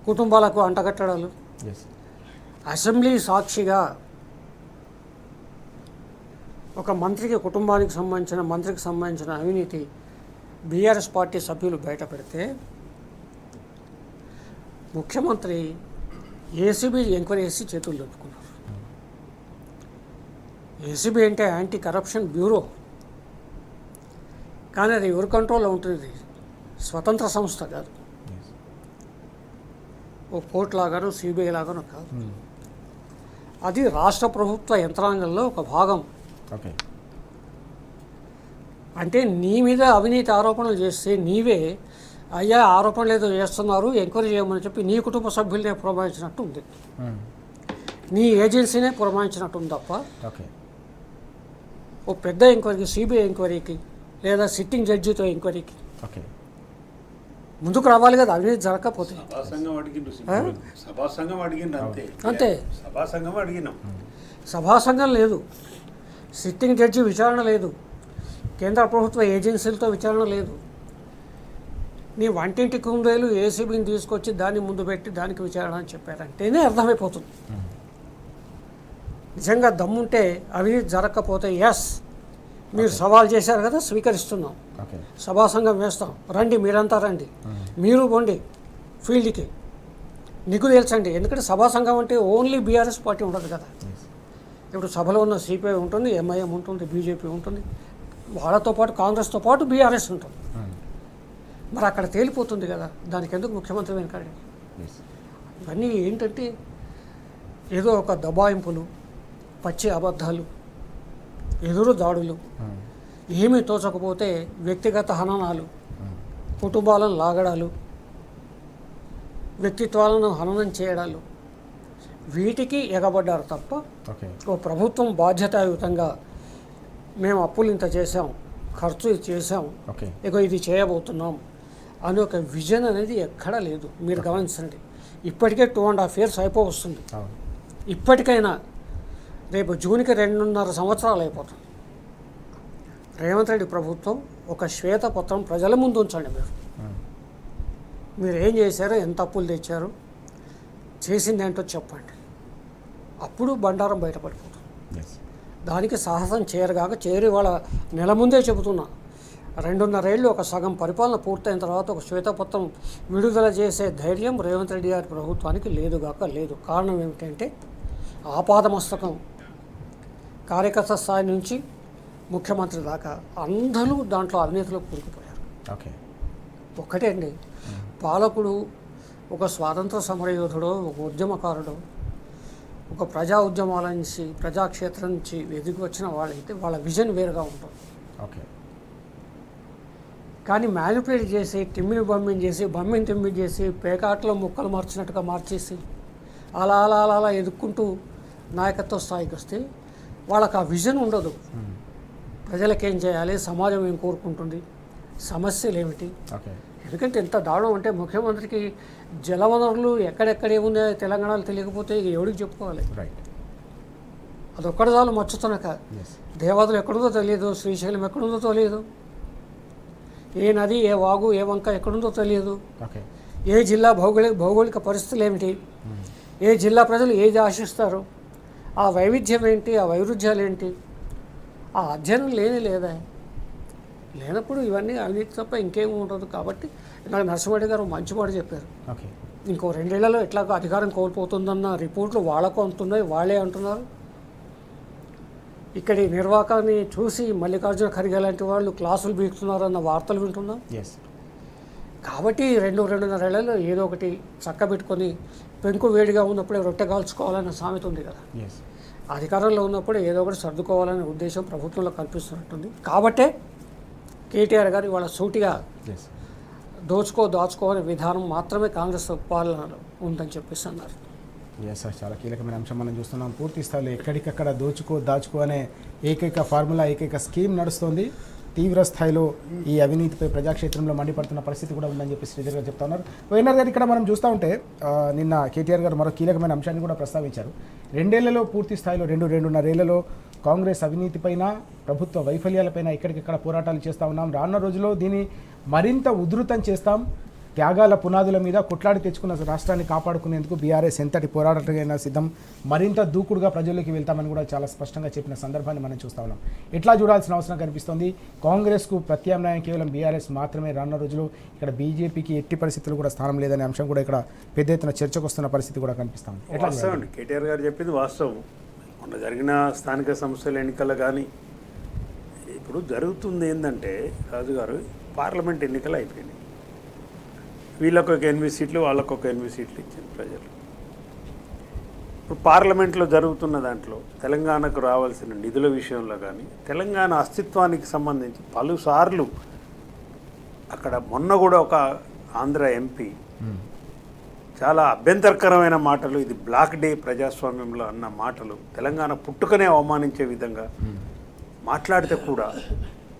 [SPEAKER 3] కుటుంబాలకు అంటగట్టడాలు, అసెంబ్లీ సాక్షిగా ఒక మంత్రికి కుటుంబానికి సంబంధించిన మంత్రికి సంబంధించిన అవినీతి బీఆర్ఎస్ పార్టీ సభ్యులు బయట పెడితే ముఖ్యమంత్రి ఏసీబీ ఎంక్వైరీ చేసి చేతులు దులుపుకున్నారు. ఏసీబీ అంటే యాంటీ కరప్షన్ బ్యూరో, కానీ అది ఎవరి కంట్రోల్లో ఉంటుంది, స్వతంత్ర సంస్థ కాదు, ఓ కోర్టు లాగానో సిబిఐ లాగానో కాదు. అది రాష్ట్ర ప్రభుత్వ యంత్రాంగంలో ఒక భాగం.
[SPEAKER 1] ఓకే.
[SPEAKER 3] అంటే నీ మీద అవినీతి ఆరోపణలు చేస్తే నీవే అయ్యా ఆరోపణలు ఏదో చేస్తున్నారు ఎంక్వైరీ చేయమని చెప్పి నీ కుటుంబ సభ్యులనే పురమాయించినట్టు ఉంది, నీ ఏజెన్సీనే పురమాయించినట్టు ఉంది తప్ప
[SPEAKER 1] ఓకే.
[SPEAKER 3] ఓ పెద్ద ఎంక్వైరీకి, సిబిఐ ఎంక్వైరీకి లేదా సిట్టింగ్ జడ్జితో ఎంక్వైరీకి
[SPEAKER 1] ఓకే
[SPEAKER 3] ముందుకు రావాలి కదా. అవినీతి జరగకపోతే అంతే. సభా సంఘం లేదు, సిట్టింగ్ జడ్జి విచారణ లేదు, కేంద్ర ప్రభుత్వ ఏజెన్సీలతో విచారణ లేదు. నీ వంటింటి కుందేలు ఏసీబీని తీసుకొచ్చి దాన్ని ముందు పెట్టి దానికి విచారణ అని చెప్పారంటేనే అర్థమైపోతుంది. నిజంగా దమ్ముంటే అవినీతి జరగకపోతే ఎస్ మీరు సవాల్ చేశారు కదా, స్వీకరిస్తున్నాం, సభా సంఘం వేస్తాం, రండి మీరంతా రండి, మీరు పోండి ఫీల్డ్కి, నీకు తెలుసండి. ఎందుకంటే సభా సంఘం అంటే ఓన్లీ బీఆర్ఎస్ పార్టీ ఉండదు కదా. ఇప్పుడు సభలో ఉన్న సిపిఐ ఉంటుంది, ఎంఐఎం ఉంటుంది, బీజేపీ ఉంటుంది, వాళ్ళతో పాటు కాంగ్రెస్తో పాటు బీఆర్ఎస్ ఉంటుంది. మరి అక్కడ తేలిపోతుంది కదా, దానికి ఎందుకు ముఖ్యమంత్రి వెనకాడి? ఇవన్నీ ఏంటంటే ఏదో ఒక దబాయింపులు, పచ్చి అబద్ధాలు, ఎదురు దాడులు, ఏమీ తోచకపోతే వ్యక్తిగత హననాలు, కుటుంబాలను లాగడాలు, వ్యక్తిత్వాలను హననం చేయడాలు, వీటికి ఎగబడ్డారు తప్ప ఓ ప్రభుత్వం బాధ్యతాయుతంగా మేము అప్పులు ఇంత చేసాం, ఖర్చు ఇది చేసాం, ఇక ఇది చేయబోతున్నాం అని ఒక విజన్ అనేది ఎక్కడా లేదు. మీరు గమనించండి, ఇప్పటికే 2.5 years అయిపోవస్తుంది. ఇప్పటికైనా రేపు జూన్కి 2.5 సంవత్సరాలు అయిపోతుంది. రేవంత్ రెడ్డి ప్రభుత్వం ఒక శ్వేతపత్రం ప్రజల ముందు ఉంచండి. మీరు ఏం చేశారో, ఎంత అప్పులు తెచ్చారో, చేసింది ఏంటో చెప్పండి. అప్పుడు బండారం బయటపడిపోతుంది. దానికి సాహసం చేయరుగాక చేరి వాళ్ళ నెల ముందే చెబుతున్నా, 2.5 ఏళ్ళు ఒక సగం పరిపాలన పూర్తయిన తర్వాత ఒక శ్వేతపత్రం విడుదల చేసే ధైర్యం రేవంత్ రెడ్డి గారి ప్రభుత్వానికి లేదుగాక లేదు. కారణం ఏమిటంటే ఆపాదమస్తకం కార్యకర్త స్థాయి నుంచి ముఖ్యమంత్రి దాకా అందరూ దాంట్లో అవినీతిలో కూరుకుపోయారు. ఒక్కటే అండి, పాలకుడు ఒక స్వాతంత్ర సమరయోధుడో, ఒక ఉద్యమకారుడో, ఒక ప్రజా ఉద్యమాల నుంచి, ప్రజాక్షేత్రం నుంచి ఎదిగి వచ్చిన వాళ్ళైతే వాళ్ళ విజన్ వేరుగా ఉంటుంది. కానీ మ్యానిపులేట్ చేసి, టిమ్మిని బమ్మిని తిమ్మి చేసి, పేకాట్లో ముక్కలు మార్చినట్టుగా మార్చేసి అలా అలా అలా అలా ఎదుక్కుంటూ నాయకత్వ స్థాయికి వస్తే వాళ్ళకి ఆ విజన్ ఉండదు. ప్రజలకేం చేయాలి, సమాజం ఏం కోరుకుంటుంది, సమస్యలు ఏమిటి. ఎందుకంటే ఎంత దారుణం అంటే ముఖ్యమంత్రికి జలవనరులు ఎక్కడెక్కడ ఏముందో తెలంగాణలో తెలియకపోతే ఎవరికి చెప్పుకోవాలి. అదొక్కటి చాలు మచ్చుతునక. దేవాదులు ఎక్కడుందో తెలియదు, శ్రీశైలం ఎక్కడుందో తెలియదు, ఏ నది, ఏ వాగు, ఏ వంక ఎక్కడుందో తెలియదు, ఏ జిల్లా భౌగోళిక పరిస్థితులు ఏమిటి, ఏ జిల్లా ప్రజలు ఏది ఆశిస్తారు, ఆ వైవిధ్యం ఏంటి, ఆ వైరుధ్యాలు ఏంటి, ఆ అధ్యయనం లేదా. లేనప్పుడు ఇవన్నీ అవినీతి తప్ప ఇంకేమీ ఉండదు. కాబట్టి నాకు నరసింహారెడ్డి గారు మంచి మాట చెప్పారు. ఇంకో 2 ఏళ్లలో ఎట్లాగో అధికారం కోల్పోతుందన్న రిపోర్ట్లు వాళ్ళకు అంటున్నాయి, వాళ్ళే అంటున్నారు. ఇక్కడి నిర్వాకాన్ని చూసి మల్లికార్జున ఖర్గే లాంటి వాళ్ళు క్లాసులు బీకుతున్నారన్న వార్తలు వింటున్నాం. కాబట్టి 2.5 ఏళ్లలో ఏదో ఒకటి చక్కబెట్టుకొని పెంకు వేడిగా ఉన్నప్పుడే రొట్టె కాల్చుకోవాలన్న సామెత ఉంది కదా. అధికారంలో ఉన్నప్పుడు ఏదో ఒకటి సర్దుకోవాలనే ఉద్దేశం ప్రభుత్వంలో కల్పిస్తున్నట్టుంది. కాబట్టే కేటీఆర్ గారు ఇవాళ సూటిగా దాచుకో అనే విధానం మాత్రమే కాంగ్రెస్ పాలనలో ఉందని చెప్పేసి అన్నారు.
[SPEAKER 1] ఎస్ సార్, చాలా కీలకమైన అంశం మనం చూస్తున్నాం. పూర్తి స్థాయిలో ఎక్కడికక్కడ దాచుకో అనే ఏకైక ఫార్ములా, ఏకైక స్కీమ్ నడుస్తోంది. తీవ్ర స్థాయిలో ఈ అవినీతిపై ప్రజాక్షేత్రంలో మండిపడుతున్న పరిస్థితి కూడా ఉందని చెప్పి శ్రీధర్ గారు చెప్తా ఉన్నారు. వైఎన్ఆర్ గారు, ఇక్కడ మనం చూస్తూ ఉంటే నిన్న కేటీఆర్ గారు మరో కీలకమైన అంశాన్ని కూడా ప్రస్తావించారు. 2 ఏళ్లలో పూర్తి స్థాయిలో 2.5 ఏళ్లలో కాంగ్రెస్ అవినీతిపైన, ప్రభుత్వ వైఫల్యాలపైన ఎక్కడికెక్కడ పోరాటాలు చేస్తూ ఉన్నాం. రానున్న రోజుల్లో దీన్ని మరింత ఉధృతం చేస్తాం. త్యాగాల పునాదుల మీద కొట్లాడి తెచ్చుకున్న రాష్ట్రాన్ని కాపాడుకునేందుకు బీఆర్ఎస్ ఎంతటి పోరాటమైనా సిద్ధం, మరింత దూకుడుగా ప్రజల్లోకి వెళ్తామని కూడా చాలా స్పష్టంగా చెప్పిన సందర్భాన్ని మనం చూస్తూ ఉన్నాం. ఎట్లా చూడాల్సిన అవసరం కనిపిస్తోంది? కాంగ్రెస్కు ప్రత్యామ్నాయం కేవలం బీఆర్ఎస్ మాత్రమే. రానున్న రోజులు ఇక్కడ బీజేపీకి ఎట్టి పరిస్థితులు కూడా స్థానం లేదనే అంశం కూడా ఇక్కడ పెద్ద ఎత్తున చర్చకు వస్తున్న పరిస్థితి కూడా కనిపిస్తుంది. ఎట్లా
[SPEAKER 2] వాస్తవం కేటీఆర్ గారు చెప్పింది వాస్తవం. మొన్న జరిగిన స్థానిక సంస్థల ఎన్నికలు కానీ ఇప్పుడు జరుగుతుంది ఏంటంటే, రాజుగారు, పార్లమెంట్ ఎన్నికలు అయిపోయినాయి. వీళ్ళకు ఒక 8 సీట్లు, వాళ్ళకు ఒక 8 సీట్లు ఇచ్చింది ప్రజలు. ఇప్పుడు పార్లమెంట్లో జరుగుతున్న దాంట్లో తెలంగాణకు రావాల్సిన నిధుల విషయంలో కానీ, తెలంగాణ అస్తిత్వానికి సంబంధించి పలుసార్లు అక్కడ మొన్న కూడా ఒక ఆంధ్ర ఎంపీ చాలా అభ్యంతరకరమైన మాటలు, ఇది బ్లాక్ డే ప్రజాస్వామ్యంలో అన్న మాటలు, తెలంగాణ పుట్టుకనే అవమానించే విధంగా మాట్లాడితే కూడా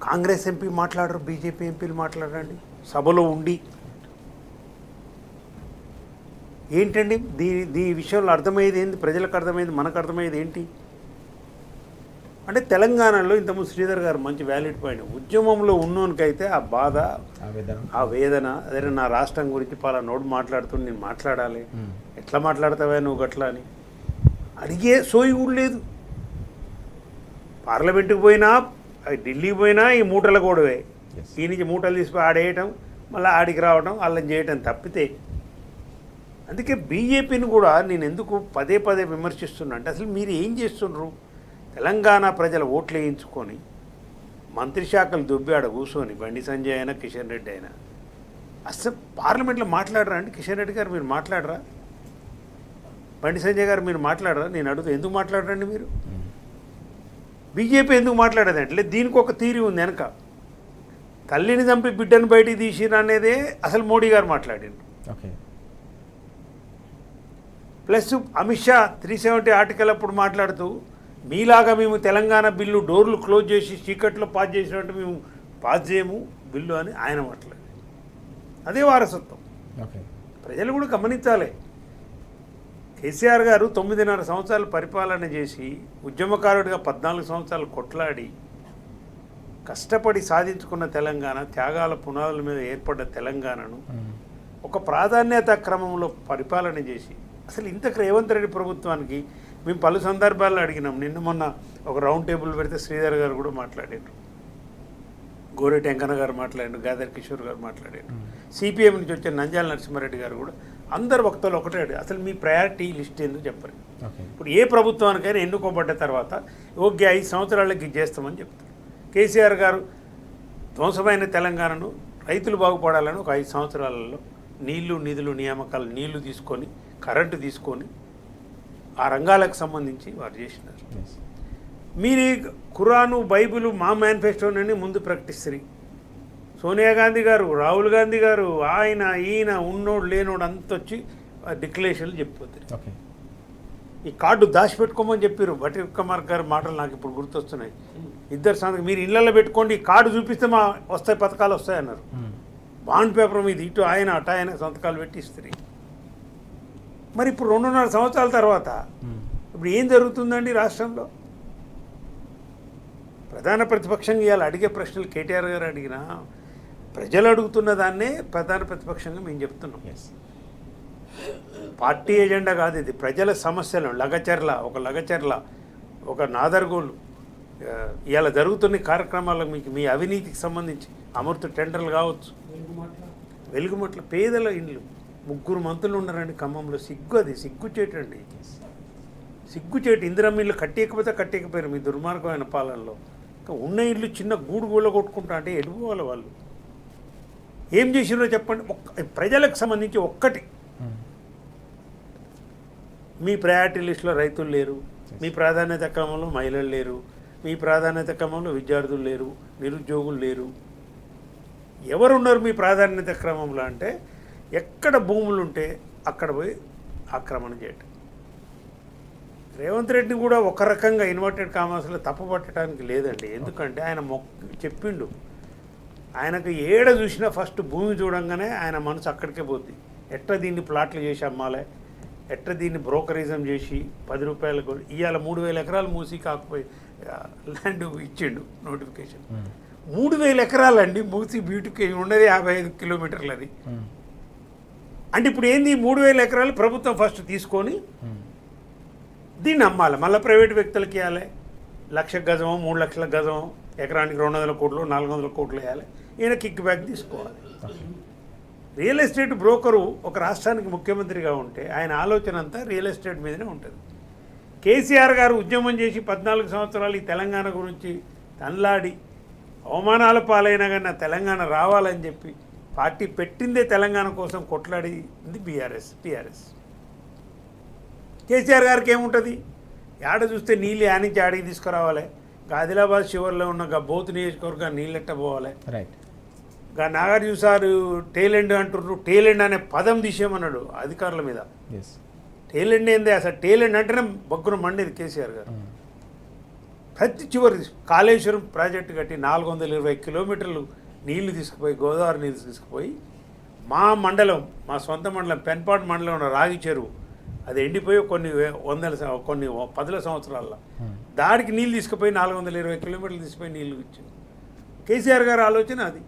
[SPEAKER 2] కాంగ్రెస్ ఎంపీ మాట్లాడరు, బీజేపీ ఎంపీలు మాట్లాడండి సభలో ఉండి. ఏంటండి దీని విషయంలో అర్థమయ్యేది ఏంటి? ప్రజలకు అర్థమైంది, మనకు అర్థమయ్యేది ఏంటి అంటే, తెలంగాణలో ఇంతకుముందు శ్రీధర్ గారు మంచి వ్యాలిడ్ పాయింట్, ఉద్యమంలో ఉన్నోనికైతే ఆ బాధ, ఆ వేదన, అదే నా రాష్ట్రం గురించి నోడు మాట్లాడుతుంటే నేను మాట్లాడాలి, ఎట్లా మాట్లాడతావా నువ్వు గట్లా అని అడిగే సోయి కూడా లేదు. పార్లమెంటుకు పోయినా, ఢిల్లీకి పోయినా ఈ మూటల గొడవే. ఈ నుంచి మూటలు తీసుకుని ఆడేయటం, మళ్ళీ ఆడికి రావడం, వాళ్ళని చేయటం తప్పితే. అందుకే బీజేపీని కూడా నేను ఎందుకు పదే విమర్శిస్తున్నా అంటే, అసలు మీరు ఏం చేస్తున్నారు? తెలంగాణ ప్రజల ఓట్లు వేయించుకొని మంత్రి శాఖలు దుబ్బి ఆడ కూర్చొని, బండి సంజయ్ అయినా కిషన్ రెడ్డి అయినా అసలు పార్లమెంట్లో మాట్లాడరా అండి? కిషన్ రెడ్డి గారు మీరు మాట్లాడరా? బండి సంజయ్ గారు మీరు మాట్లాడరా? నేను అడుగుతా, ఎందుకు మాట్లాడరండి మీరు? బీజేపీ ఎందుకు మాట్లాడేది అంటే, దీనికి ఒక థీరీ ఉంది వెనక. తల్లిని చంపి బిడ్డను బయటికి తీసిరా అనేదే అసలు మోడీ గారు మాట్లాడిండు.
[SPEAKER 1] Okay.
[SPEAKER 2] Plus Amit Shah 370 article అప్పుడు మాట్లాడుతూ, మీలాగా మేము తెలంగాణ బిల్లు డోర్లు క్లోజ్ చేసి చీకట్లో పాస్ చేసినట్టు మేము పాస్ చేయము బిల్లు అని ఆయన మాట్లాడారు. అదే వారసత్వం.
[SPEAKER 1] ఓకే.
[SPEAKER 2] ప్రజలు కూడా గమనించాలి. కేసీఆర్ గారు 9.5 సంవత్సరాలు పరిపాలన చేసి, ఉద్యమకారుడిగా 14 సంవత్సరాలు కొట్లాడి కష్టపడి సాధించుకున్న తెలంగాణ, త్యాగాల పునాదుల మీద ఏర్పడ్డ తెలంగాణను ఒక ప్రాధాన్యత క్రమంలో పరిపాలన చేసి, అసలు ఇంతకు రేవంత్ రెడ్డి ప్రభుత్వానికి మేము పలు సందర్భాల్లో అడిగినాం. నిన్న మొన్న ఒక రౌండ్ టేబుల్ పెడితే శ్రీధర్ గారు కూడా మాట్లాడారు, గోరెటి వెంకన్న గారు మాట్లాడారు, గాదర్ కిషోర్ గారు మాట్లాడారు, సిపిఎం నుంచి వచ్చే నంద్యాల నరసింహారెడ్డి గారు కూడా. అందరు వక్తలు ఒకటే అడిగారు, అసలు మీ ప్రయారిటీ లిస్ట్ ఎందుకు చెప్పరు? ఇప్పుడు ఏ ప్రభుత్వానికైనా ఎన్నుకోబడ్డ తర్వాత ఓకే 5 సంవత్సరాలకి చేస్తామని చెప్తారు. కేసీఆర్ గారు ధ్వంసమైన తెలంగాణను రైతులు బాగుపడాలని ఒక 5 సంవత్సరాలలో నీళ్లు, నిధులు, నియామకాలు, నీళ్లు తీసుకొని, కరెంటు తీసుకొని ఆ రంగాలకు సంబంధించి వారు చేసినారు. మీరు ఖురాను, బైబిల్ మా మేనిఫెస్టోనని ముందు ప్రకటిస్తారు. సోనియా గాంధీ గారు, రాహుల్ గాంధీ గారు, ఈయన ఉన్నోడు లేనోడు అంత వచ్చి డిక్లరేషన్లు చెప్పిపోతారు. ఈ కార్డు దాచిపెట్టుకోమని చెప్పారు. బట్టి కుమార్ గారి మాటలు నాకు ఇప్పుడు గుర్తొస్తున్నాయి. ఇద్దరు సంతకం మీరు ఇళ్లలో పెట్టుకోండి, ఈ కార్డు చూపిస్తే మా వస్తాయి, పథకాలు వస్తాయన్నారు. బాండ్ పేపర్ మీద ఇటు ఆయన అటు ఆయన సంతకాలు పెట్టి ఇస్తారు. మరి ఇప్పుడు 2.5 సంవత్సరాల తర్వాత ఇప్పుడు ఏం జరుగుతుందండి రాష్ట్రంలో? ప్రధాన ప్రతిపక్షంగా ఇవాళ అడిగే ప్రశ్నలు కేటీఆర్ గారు అడిగినా, ప్రజలు అడుగుతున్న దాన్నే ప్రధాన ప్రతిపక్షంగా మేము చెప్తున్నాం. పార్టీ ఎజెండా కాదు ఇది, ప్రజల సమస్యలు. లగచర్ల, ఒక నాదర్గోలు, ఇవాళ జరుగుతున్న కార్యక్రమాలకు మీకు మీ అవినీతికి సంబంధించి అమృత టెండర్లు కావచ్చు, వెలుగుమట్ల పేదల ఇండ్లు 3 మంత్రులు ఉన్నారండి ఖమ్మంలో. సిగ్గుచేటండి, సిగ్గుచేటు. ఇందిరమ్మ ఇల్లు కట్టేయకపోయారు మీ దుర్మార్గమైన పాలనలో. ఉన్న ఇల్లు చిన్న గూడు కొట్టుకుంటా అంటే ఎడిపోవాలి వాళ్ళు. ఏం చేసినో చెప్పండి. ప్రజలకు సంబంధించి ఒక్కటి, మీ ప్రయారిటీ లిస్టులో రైతులు లేరు, మీ ప్రాధాన్యత క్రమంలో మహిళలు లేరు, మీ ప్రాధాన్యత క్రమంలో విద్యార్థులు లేరు, నిరుద్యోగులు లేరు. ఎవరున్నారు మీ ప్రాధాన్యత క్రమంలో అంటే ఎక్కడ భూములు ఉంటే అక్కడ పోయి ఆక్రమణ చేయటం. రేవంత్ రెడ్డిని కూడా ఒక రకంగా ఇన్వర్టెడ్ కామర్స్లో తప్పుపట్టడానికి లేదండి. ఎందుకంటే ఆయన చెప్పిండు, ఆయనకు ఏడ చూసినా ఫస్ట్ భూమి చూడంగానే ఆయన మనసు అక్కడికే పోద్ది. ఎట్లా దీన్ని ప్లాట్లు చేసి అమ్మాలి, ఎట్లా దీన్ని బ్రోకరిజం చేసి 10 రూపాయలకు ఇవాళ 3,000 ఎకరాలు మూసి కాకపోయి ల్యాండ్ ఇచ్చిండు నోటిఫికేషన్. 3,000 ఎకరాలండి మూసి బ్యూటిఫికేషన్ ఉన్నది 55 కిలోమీటర్లు. అది అంటే ఇప్పుడు ఏంది 3,000 ఎకరాలు ప్రభుత్వం ఫస్ట్ తీసుకొని దీన్ని అమ్మాలి, మళ్ళీ ప్రైవేట్ వ్యక్తులకి ఇవ్వాలి. 1,00,000 గజమో 3 లక్షల గజమో ఎకరానికి 200 కోట్లు 400 కోట్లు వేయాలి. ఈయన కిక్ బ్యాక్ తీసుకోవాలి. రియల్ ఎస్టేట్ బ్రోకరు ఒక రాష్ట్రానికి ముఖ్యమంత్రిగా ఉంటే ఆయన ఆలోచన అంతా రియల్ ఎస్టేట్ మీదనే ఉంటుంది. కేసీఆర్ గారు ఉద్యమం చేసి 14 సంవత్సరాలు ఈ తెలంగాణ గురించి తన్లాడి అవమానాల పాలైనా కానీ నా తెలంగాణ రావాలని చెప్పి పార్టీ పెట్టిందే తెలంగాణ కోసం కొట్లాడింది టీఆర్ఎస్. కేసీఆర్ గారికి ఏముంటుంది, ఆడ చూస్తే నీళ్ళు యానించి ఆడికి తీసుకురావాలి, ఆదిలాబాద్ చివరిలో ఉన్న బోత్ నియోజకవర్గాన్ని నీళ్ళెట్ట పోవాలి,
[SPEAKER 1] రైట్.
[SPEAKER 2] నాగార్జున సార్ టేలెండ్ అంటున్నారు, టేలెండ్ అనే పదం తీసేయమన్నాడు అధికారుల మీద. టేలెండ్ ఏంది అసలు, టేలెండ్ అంటేనే బగ్గున మండేది కేసీఆర్ గారు. ప్రతి చివరి కాళేశ్వరం ప్రాజెక్టు కట్టి 420 కిలోమీటర్లు నీళ్లు తీసుకుపోయి, గోదావరి నీళ్ళు తీసుకుపోయి మా మండలం, మా సొంత మండలం పెన్పాడు మండలం ఉన్న రాగి చెరువు అది ఎండిపోయి కొన్ని 10 సంవత్సరాల్లో దాడికి నీళ్ళు తీసుకుపోయి 420 కిలోమీటర్లు తీసుకుపోయి నీళ్లు ఇచ్చింది. కేసీఆర్ గారి ఆలోచన అది.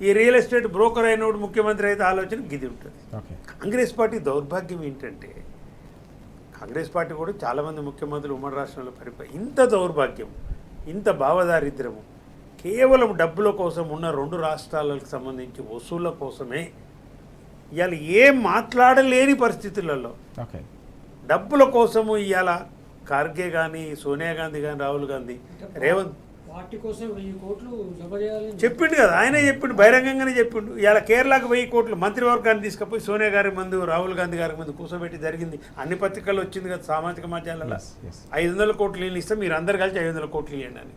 [SPEAKER 2] ఈ రియల్ ఎస్టేట్ బ్రోకర్ అయినోడు ముఖ్యమంత్రి అయితే ఆలోచన గిది ఉంటుంది. కాంగ్రెస్ పార్టీ దౌర్భాగ్యం ఏంటంటే, కాంగ్రెస్ పార్టీ కూడా చాలామంది ముఖ్యమంత్రులు ఉమ్మడి రాష్ట్రంలో ఇంత దౌర్భాగ్యం, ఇంత భావదారిద్ర్యము కేవలం డబ్బుల కోసం ఉన్న 2 రాష్ట్రాలకు సంబంధించి వసూళ్ల కోసమే ఇవాళ ఏం మాట్లాడలేని పరిస్థితులలో డబ్బుల కోసము ఇవాళ ఖార్గే కానీ, సోనియా గాంధీ కానీ, రాహుల్ గాంధీ, రేవంత్
[SPEAKER 3] పార్టీ కోసం 1000 కోట్లు జమ చేయాలని
[SPEAKER 2] చెప్పిండు కదా, ఆయనే చెప్పిండు, బహిరంగంగానే చెప్పిండు. ఇవాళ కేరళకు 1000 కోట్లు మంత్రివర్గాన్ని తీసుకుపోయి సోనియా గారి ముందు, రాహుల్ గాంధీ గారి ముందు కూర్చోబెట్టి జరిగింది. అన్ని పత్రికల్లో వచ్చింది కదా, సామాజిక మాధ్యమాలలో 500 కోట్లు నేను ఇస్తాం, మీరు అందరు కలిసి 500 కోట్లు ఇవ్వండి అని.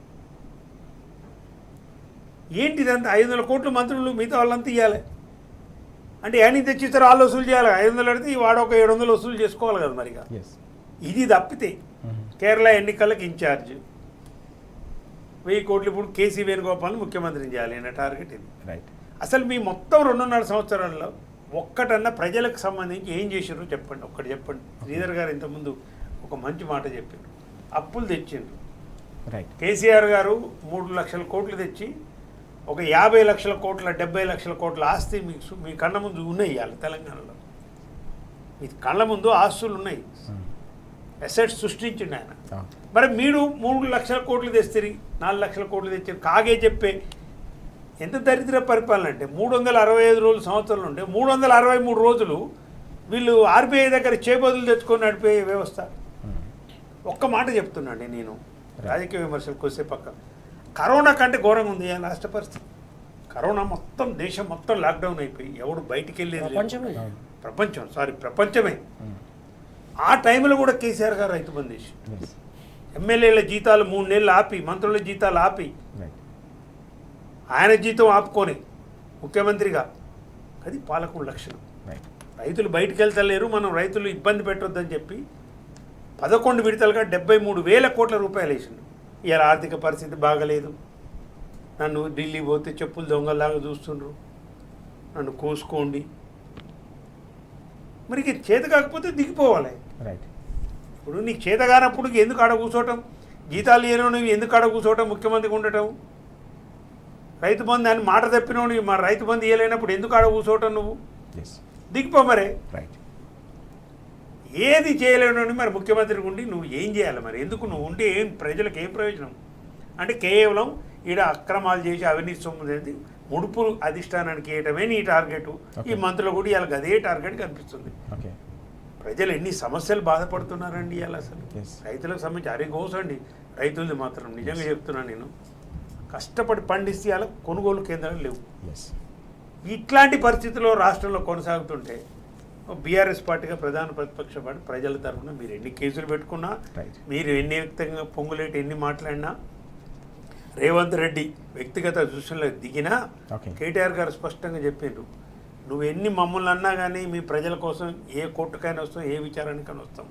[SPEAKER 2] ఏంటిదంతా 500 కోట్లు మంత్రులు మిగతా వాళ్ళంతా ఇవ్వాలి అంటే ఏని తెచ్చిస్తారు, వాళ్ళు వసూలు చేయాలి. 500 అడితే వాడు ఒక 700 వసూలు చేసుకోవాలి కదా మరిగా. ఇది తప్పితే కేరళ ఎన్నికలకు ఇన్ఛార్జ్ 1000 కోట్లు ఇప్పుడు కేసీ వేణుగోపాల్ని ముఖ్యమంత్రిని చేయాలి అనే టార్గెట్ ఇది. అసలు మీ మొత్తం 2.5 సంవత్సరాల్లో ఒక్కటన్నా ప్రజలకు సంబంధించి ఏం చేసారో చెప్పండి, ఒక్కటి చెప్పండి. శ్రీధర్ గారు ఇంతకుముందు ఒక మంచి మాట చెప్పారు, అప్పులు తెచ్చిండ్రు. కేసీఆర్ గారు 3 లక్షల కోట్లు తెచ్చి ఒక 50 లక్షల కోట్ల 70 లక్షల కోట్ల ఆస్తి మీ కళ్ళ ముందు ఉన్నాయి. ఇవాళ తెలంగాణలో మీ కళ్ళ ముందు ఆస్తులు ఉన్నాయి, అసెట్స్ సృష్టించిండు ఆయన. మరి మీరు 3 లక్షల కోట్లు తెస్తారు, 4 లక్షల కోట్లు తెచ్చారు. కాగే చెప్పే ఎంత దరిద్ర పరిపాలన అంటే 365 రోజులు సంవత్సరాలు ఉంటే 363 రోజులు వీళ్ళు ఆర్బీఐ దగ్గర చేబదులు తెచ్చుకొని నడిపే వ్యవస్థ. ఒక్క మాట చెప్తున్నాండి నేను, రాజకీయ విమర్శలకు వస్తే పక్క కరోనా కంటే ఘోరంగా ఉంది రాష్ట్ర పరిస్థితి. కరోనా మొత్తం దేశం మొత్తం లాక్డౌన్ అయిపోయి ఎవడు బయటికి వెళ్ళేది ప్రపంచమే. ఆ టైంలో కూడా కేసీఆర్ గారు రైతు బంద్ చేసి ఎమ్మెల్యేల జీతాలు 3 నెలలు ఆపి, మంత్రుల జీతాలు ఆపి, ఆయన జీతం ఆపుకొని ముఖ్యమంత్రిగా, అది పాలకుల లక్షణం. రైతులు బయటికి వెళ్తలేరు, మనం రైతులు ఇబ్బంది పెట్టొద్దని చెప్పి 11 విడతలుగా 73,000 కోట్ల రూపాయలు వేసిండు. ఇలా ఆర్థిక పరిస్థితి బాగలేదు, నన్ను ఢిల్లీ పోతే చెప్పులు దొంగలాగా చూస్తుండ్రు, నన్ను కోసుకోండి. మరి చేత కాకపోతే దిగిపోవాలి. ఇప్పుడు నీకు చేత కానప్పుడు ఎందుకు ఆడ కూర్చోవటం, జీతాలు ఇవ్వను ఎందుకు ఆడ కూర్చోవటం, ముఖ్యమంత్రికి ఉండటం. రైతు బంధు అని మాట తప్పినోడు మా రైతు బంధు ఇవ్వలేనప్పుడు ఎందుకు ఆడ కూర్చోవటం, నువ్వు దిగిపో. మరే ఏది చేయలేను మరి ముఖ్యమంత్రికి ఉండి నువ్వు ఏం చేయాలి? మరి ఎందుకు నువ్వు ఉంటే ఏం ప్రజలకు ఏం ప్రయోజనం? అంటే కేవలం ఈడ అక్రమాలు చేసి అవినీతి సొమ్ము చేసి ముడుపులు అధిష్టానానికి వేయటమే నీ టార్గెట్. ఈ మంత్రులు కూడా ఇవాళ అదే టార్గెట్ కనిపిస్తుంది. ప్రజలు ఎన్ని సమస్యలు బాధపడుతున్నారండి ఇవాళ. అసలు రైతులకు సంబంధించి అరిగోసండి రైతులది మాత్రం నిజంగా చెప్తున్నాను నేను, కష్టపడి పండిస్తే ఇవాళ కొనుగోలు కేంద్రాలు లేవు. ఇట్లాంటి పరిస్థితుల్లో రాష్ట్రంలో కొనసాగుతుంటే బీఆర్ఎస్ పార్టీగా ప్రధాన ప్రతిపక్ష పార్టీ ప్రజల తరఫున మీరు ఎన్ని కేసులు పెట్టుకున్నా, మీరు ఎన్ని వ్యక్తంగా పొంగులేటి ఎన్ని మాట్లాడినా, రేవంత్ రెడ్డి వ్యక్తిగత దృష్టిలో దిగినా
[SPEAKER 1] ఓకే.
[SPEAKER 2] కేటీఆర్ గారు స్పష్టంగా చెప్పిండ్రు, నువ్వు ఎన్ని మమ్మల్ని అన్నా కానీ మీ ప్రజల కోసం ఏ కోర్టుకైనా వస్తాం, ఏ విచారానికైనా వస్తాం,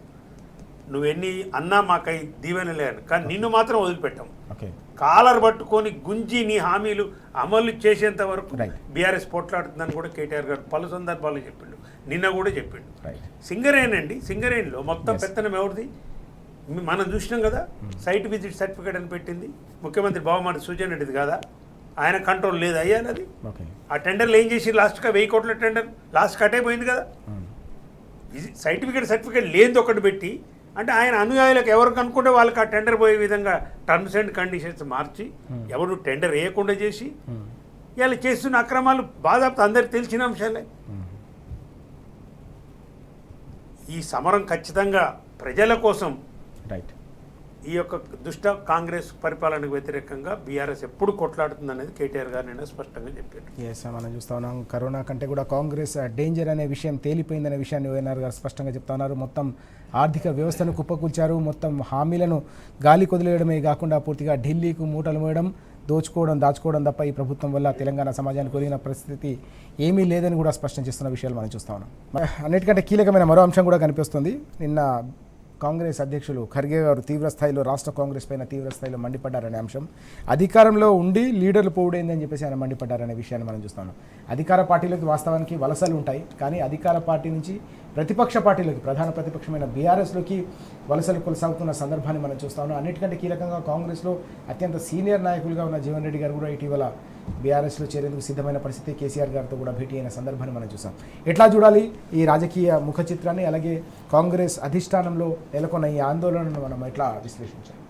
[SPEAKER 2] నువ్వెన్ని అన్నా మాకై దీవెనలే అని, కానీ నిన్ను మాత్రం వదిలిపెట్టాం.
[SPEAKER 1] ఓకే.
[SPEAKER 2] కాలర్ పట్టుకొని గుంజి నీ హామీలు అమలు చేసేంత వరకు
[SPEAKER 1] రైట్.
[SPEAKER 2] బీఆర్ఎస్ పోట్లాడుతుందని కూడా కేటీఆర్ గారు పలు సందర్భాల్లో చెప్పిండు, నిన్న కూడా చెప్పిండు.
[SPEAKER 1] రైట్.
[SPEAKER 2] సింగరేణి సింగరేణిలో మొత్తం
[SPEAKER 1] Yes.
[SPEAKER 2] పెత్తనం ఎవరిది? మనం చూసినాం కదా, సైట్ విజిట్ సర్టిఫికేట్ అని పెట్టింది ముఖ్యమంత్రి బావమాటి సుజన్ రెడ్డిది కదా, ఆయన కంట్రోల్ లేదు అయ్యాలి అది.
[SPEAKER 1] ఓకే.
[SPEAKER 2] ఆ టెండర్లు ఏం చేసి లాస్ట్గా 1000 కోట్ల టెండర్ లాస్ట్ కట్ అయిపోయింది కదా. సర్టిఫికేట్ లేనిది ఒకటి పెట్టి, అంటే ఆయన అనుయాయులకు ఎవరికి అనుకుంటే వాళ్ళకి ఆ టెండర్ పోయే విధంగా టర్మ్స్ అండ్ కండిషన్స్ మార్చి ఎవరు టెండర్ వేయకుండా చేసి ఇలా చేస్తున్న అక్రమాలు బాధాపు అందరికి తెలిసిన అంశాలే. ఈ సమరం ఖచ్చితంగా ప్రజల కోసం,
[SPEAKER 1] రైట్.
[SPEAKER 2] ఈ యొక్క దుష్ట కాంగ్రెస్ పరిపాలనకు వ్యతిరేకంగా బీఆర్ఎస్ ఎప్పుడు కొట్లాడుతుంది అనేది కేటీఆర్ గారు నిన్న స్పష్టంగా చెప్పారు.
[SPEAKER 1] ఎస్, మనం చూస్తా ఉన్నాం కరోనా కంటే కూడా కాంగ్రెస్ డేంజర్ అనే విషయం తేలిపోయిందనే విషయాన్ని వైఎన్ఆర్ గారు స్పష్టంగా చెప్తా ఉన్నారు. మొత్తం ఆర్థిక వ్యవస్థను కుప్పకూల్చారు, మొత్తం హామీలను గాలి కొదిలేయడమే కాకుండా పూర్తిగా ఢిల్లీకు మూటలు మోయడం, దోచుకోవడం, దాచుకోవడం తప్ప ఈ ప్రభుత్వం వల్ల తెలంగాణ సమాజానికి ఒరిగిన పరిస్థితి ఏమీ లేదని కూడా స్పష్టం చేస్తున్న విషయాలు మనం చూస్తా ఉన్నాం. అన్నిటికంటే కీలకమైన మరో అంశం కూడా కనిపిస్తుంది. నిన్న కాంగ్రెస్ అధ్యక్షులు ఖర్గే గారు తీవ్రస్థాయిలో రాష్ట్ర కాంగ్రెస్ పైన తీవ్రస్థాయిలో మండిపడ్డారనే అంశం, అధికారంలో ఉండి లీడర్లు పోవుడైందని చెప్పేసి ఆయన మండిపడ్డారనే విషయాన్ని మనం చూస్తాను. అధికార పార్టీలోకి వాస్తవానికి వలసలు ఉంటాయి, కానీ అధికార పార్టీ నుంచి ప్రతిపక్ష పార్టీలోకి, ప్రధాన ప్రతిపక్షమైన బీఆర్ఎస్లోకి వలసలు కొనసాగుతున్న సందర్భాన్ని మనం చూస్తాము. అన్నిటికంటే కీలకంగా కాంగ్రెస్లో అత్యంత సీనియర్ నాయకులుగా ఉన్న జీవన్ రెడ్డి గారు కూడా ఇటీవల బీఆర్ఎస్లో చేరేందుకు సిద్ధమైన పరిస్థితి, కేసీఆర్ గారితో కూడా భేటీ అయిన సందర్భాన్ని మనం చూసాం. ఎట్లా చూడాలి ఈ రాజకీయ ముఖ చిత్రాన్ని, అలాగే కాంగ్రెస్ అధిష్టానంలో నెలకొన్న ఈ ఆందోళనను మనం ఎట్లా విశ్లేషించాలి?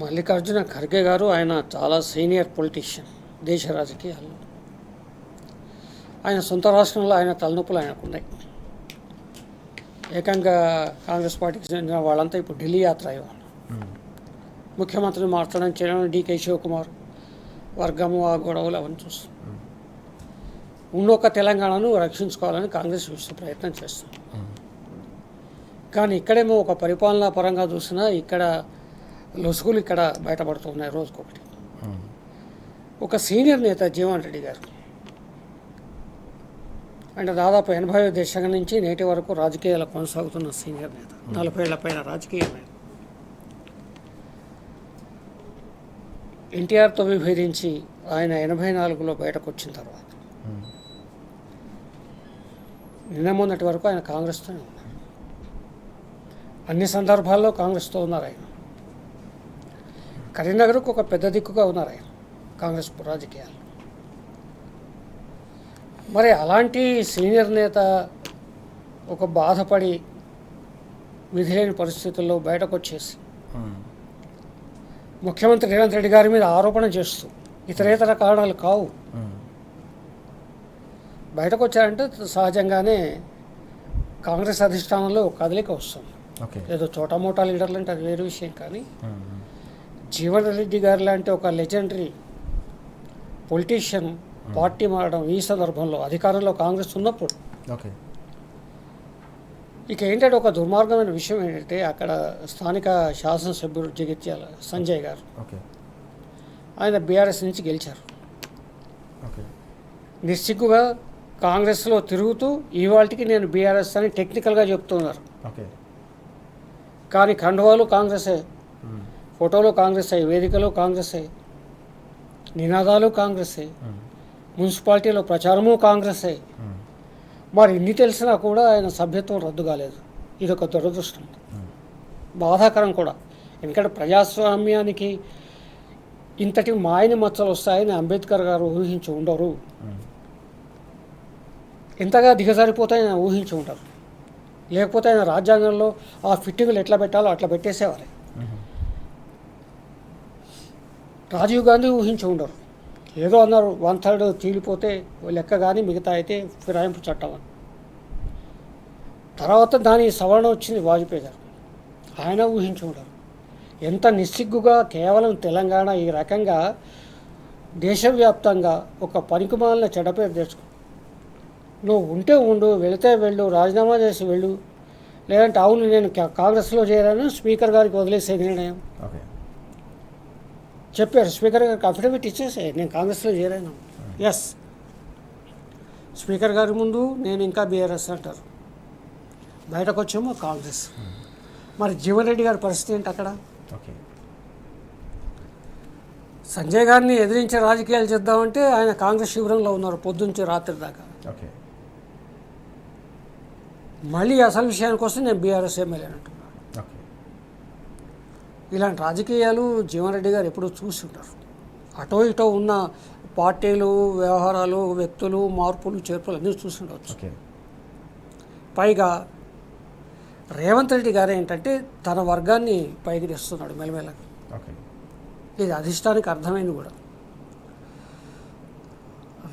[SPEAKER 3] మల్లికార్జున ఖర్గే గారు ఆయన చాలా సీనియర్ పొలిటీషియన్ దేశ రాజకీయాల్లో. ఆయన సొంత రాష్ట్రంలో ఆయన తలనొప్పులు ఆయనకు ఉన్నాయి. ఏకంగా కాంగ్రెస్ పార్టీకి చెందిన వాళ్ళంతా ఇప్పుడు ఢిల్లీ యాత్ర అయ్యేవాళ్ళు. ముఖ్యమంత్రిని మార్చడం చేయడం, డీకే శివకుమార్ వర్గము ఆ గొడవలు అవన్నీ చూస్తాం. ఉన్నొక్క తెలంగాణను రక్షించుకోవాలని కాంగ్రెస్ విశ్వ ప్రయత్నం చేస్తుంది. కానీ ఇక్కడేమో ఒక పరిపాలనా పరంగా చూసినా ఇక్కడ లొసుగులు ఇక్కడ బయటపడుతున్నాయి రోజుకొకటి. ఒక సీనియర్ నేత జీవన్ రెడ్డి గారు అంటే దాదాపు 85 దశకం నుంచి నేటి వరకు రాజకీయాలు కొనసాగుతున్న సీనియర్ నేత, 40 ఏళ్ల పైన రాజకీయ నేత. ఎన్టీఆర్తో విభేదించి ఆయన 84లో బయటకు వచ్చిన తర్వాత నిన్న మొన్నటి వరకు ఆయన కాంగ్రెస్తోనే ఉన్నారు. అన్ని సందర్భాల్లో కాంగ్రెస్తో ఉన్నారు ఆయన. కరీంనగర్కు ఒక పెద్ద దిక్కుగా ఉన్నారు ఆయన కాంగ్రెస్ రాజకీయాలు. మరి అలాంటి సీనియర్ నేత ఒక బాధపడి విధి లేని పరిస్థితుల్లో బయటకు వచ్చేసి ముఖ్యమంత్రి రేవంత్ రెడ్డి గారి మీద ఆరోపణ చేస్తూ ఇతరేతర కారణాలు కావు బయటకు వచ్చారంటే సహజంగానే కాంగ్రెస్ అధిష్టానంలో ఒక కదలిక వస్తుంది. ఏదో చోటామోటా లీడర్లు అంటే అది వేరే విషయం, కానీ జీవన్ రెడ్డి గారు లాంటి ఒక లెజెండరీ పొలిటీషియన్ పార్టీ మారడం ఈ సందర్భంలో అధికారంలో కాంగ్రెస్ ఉన్నప్పుడు ఇక ఏంటంటే ఒక దుర్మార్గమైన విషయం ఏంటంటే అక్కడ స్థానిక శాసనసభ్యుడు జగిత్యాల సంజయ్ గారు ఆయన బీఆర్ఎస్ నుంచి గెలిచారు. నిస్సిగ్గుగా కాంగ్రెస్లో తిరుగుతూ ఇవాళకి నేను బీఆర్ఎస్ అని టెక్నికల్గా చెప్తున్నారు. కానీ కండువాలు కాంగ్రెసే, ఫోటోలో కాంగ్రెసే, వేదికలో కాంగ్రెసే, నినాదాలు కాంగ్రెసే, మున్సిపాలిటీలో ప్రచారము కాంగ్రెసే. మరి ఇన్ని తెలిసినా కూడా ఆయన సభ్యత్వం రద్దు కాలేదు. ఇది ఒక దురదృష్టం, బాధాకరం కూడా. ఎందుకంటే ప్రజాస్వామ్యానికి ఇంతటి మాయని మచ్చలు వస్తాయని అంబేద్కర్ గారు ఊహించి ఉండరు, ఇంతగా దిగజారిపోతాయని ఊహించి ఉంటారు. లేకపోతే ఆయన రాజ్యాంగంలో ఆ ఫిట్టింగ్లు ఎట్లా పెట్టాలో అట్లా పెట్టేసేవారే. రాజీవ్ గాంధీ ఊహించి ఉండరు. ఏదో అన్నారు 1/3 చీలిపోతే లెక్క కానీ మిగతా అయితే ఫిరాయింపు చట్టం అని. తర్వాత దాని సవరణ వచ్చింది వాజ్పేయి గారు, ఆయన ఊహించి ఉండరు. ఎంత నిస్సిగ్గుగా కేవలం తెలంగాణ ఈ రకంగా దేశవ్యాప్తంగా ఒక పనికిమాలిన చెడ్డపేరు తెచ్చుకో. నువ్వు ఉంటే ఉండు, వెళితే వెళ్ళు, రాజీనామా చేసి వెళ్ళు, లేదంటే అవును నేను కాంగ్రెస్లో చేరాను స్పీకర్ గారికి వదిలేసే నిర్ణయం. చెప్పారు స్పీకర్ గారికి అఫిడవిట్ ఇచ్చేసే నేను కాంగ్రెస్లో చేరాను. ఎస్, స్పీకర్ గారి ముందు నేను ఇంకా బీఆర్ఎస్ అంటారు, బయటకు వచ్చేమో కాంగ్రెస్. మరి జీవన్ రెడ్డి గారి పరిస్థితి ఏంటి అక్కడ?
[SPEAKER 1] ఓకే.
[SPEAKER 3] సంజయ్ గారిని ఎదిరించే రాజకీయాలు చేద్దామంటే ఆయన కాంగ్రెస్ శిబిరంలో ఉన్నారు పొద్దుంచి రాత్రి దాకా.
[SPEAKER 1] ఓకే.
[SPEAKER 3] మళ్ళీ అసలు విషయానికి వస్తే నేను బీఆర్ఎస్ ఎమ్మెల్యే అంటున్నాను.
[SPEAKER 1] ఓకే.
[SPEAKER 3] ఇలాంటి రాజకీయాలు జీవన్ రెడ్డి గారు ఎప్పుడూ చూసి ఉంటారు. అటో ఇటో ఉన్న పార్టీలు, వ్యవహారాలు, వ్యక్తులు, మార్పులు, చేర్పులు అన్నీ చూసి ఉండవచ్చు.
[SPEAKER 1] ఓకే.
[SPEAKER 3] పైగా రేవంత్ రెడ్డి గారు ఏంటంటే తన వర్గాన్ని పైకి తెస్తున్నాడు మెల్లమెల్లగా.
[SPEAKER 1] ఓకే.
[SPEAKER 3] ఇది అధిష్టానికి అర్థమైంది కూడా.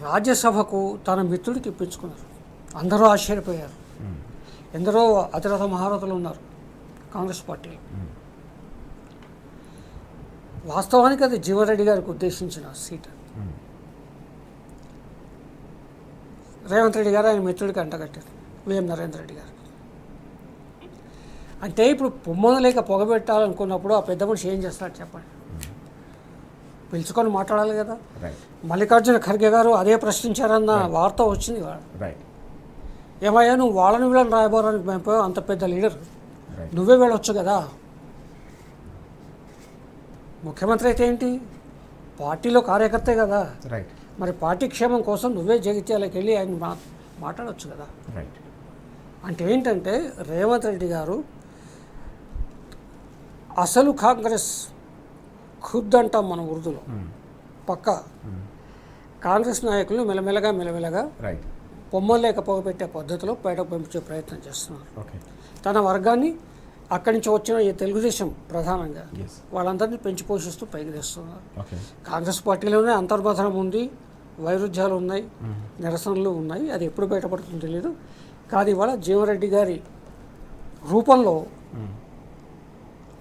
[SPEAKER 3] రాజ్యసభకు తన మిత్రుడికి ఇప్పించుకున్నారు. అందరూ ఆశ్చర్యపోయారు. ఎందరో అతిరథ మహారథులు ఉన్నారు కాంగ్రెస్ పార్టీలో. వాస్తవానికి అది జీవన్ రెడ్డి గారికి ఉద్దేశించిన సీట్. రేవంత్ రెడ్డి గారు ఆయన మిత్రుడికి అంటగట్టారు, విఎం నరేంద్ర రెడ్డి గారు. అంటే ఇప్పుడు పొమ్మను లేక పొగబెట్టాలనుకున్నప్పుడు ఆ పెద్ద మనిషి ఏం చేస్తాడు చెప్పండి? పిలుచుకొని మాట్లాడాలి కదా. మల్లికార్జున ఖర్గే గారు అదే ప్రశ్నించారన్న వార్త వచ్చింది. ఏమయ్యా నువ్వు వాళ్ళని వీళ్ళని రాయబోరానికి పంపావు, అంత పెద్ద లీడర్, నువ్వే వెళ్ళొచ్చు కదా. ముఖ్యమంత్రి అయితే ఏంటి, పార్టీలో కార్యకర్తే కదా. మరి పార్టీ క్షేమం కోసం నువ్వే జగిత్యాలకు వెళ్ళి ఆయన మాట్లాడవచ్చు కదా. అంటే ఏంటంటే రేవంత్ రెడ్డి గారు అసలు కాంగ్రెస్ ఖుద్ అంటాం మన ఉర్దూలో, పక్క కాంగ్రెస్ నాయకులను మెల్లమెల్లగా పొమ్మలు లేక పొగపెట్టే పద్ధతిలో బయటకు పంపించే ప్రయత్నం చేస్తున్నారు. తన వర్గాన్ని అక్కడి నుంచి వచ్చిన ఈ తెలుగుదేశం ప్రధానంగా వాళ్ళందరినీ పెంచి పోషిస్తూ పైకి తెస్తున్నారు. కాంగ్రెస్ పార్టీలోనే అంతర్మథనం ఉంది, వైరుధ్యాలు ఉన్నాయి, నిరసనలు ఉన్నాయి. అది ఎప్పుడు బయటపడుతుందో తెలియదు. కానీ ఇవాళ జీవన్ రెడ్డి గారి రూపంలో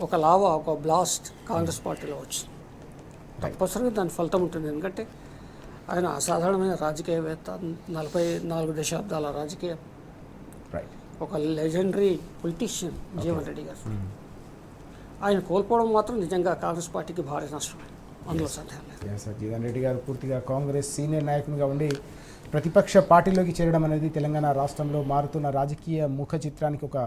[SPEAKER 3] ఒక లావా, ఒక బ్లాస్ట్ కాంగ్రెస్ పార్టీలో వచ్చింది. తప్పనిసరిగా దాని ఫలితం ఉంటుంది. ఎందుకంటే ఆయన అసాధారణమైన రాజకీయవేత్త, 44 దశాబ్దాల రాజకీయం, ఒక లెజెండరీ పొలిటీషియన్ జీవన్ రెడ్డి గారు. ఆయన కోల్పోవడం మాత్రం నిజంగా కాంగ్రెస్ పార్టీకి భారీ నష్టమే, అందులో సందేహం లేదు.
[SPEAKER 1] జీవన్ రెడ్డి గారు పూర్తిగా కాంగ్రెస్ సీనియర్ నాయకునిగా ఉండి ప్రతిపక్ష పార్టీలోకి చేరడం అనేది తెలంగాణ రాష్ట్రంలో మారుతున్న రాజకీయ ముఖ చిత్రానికి ఒక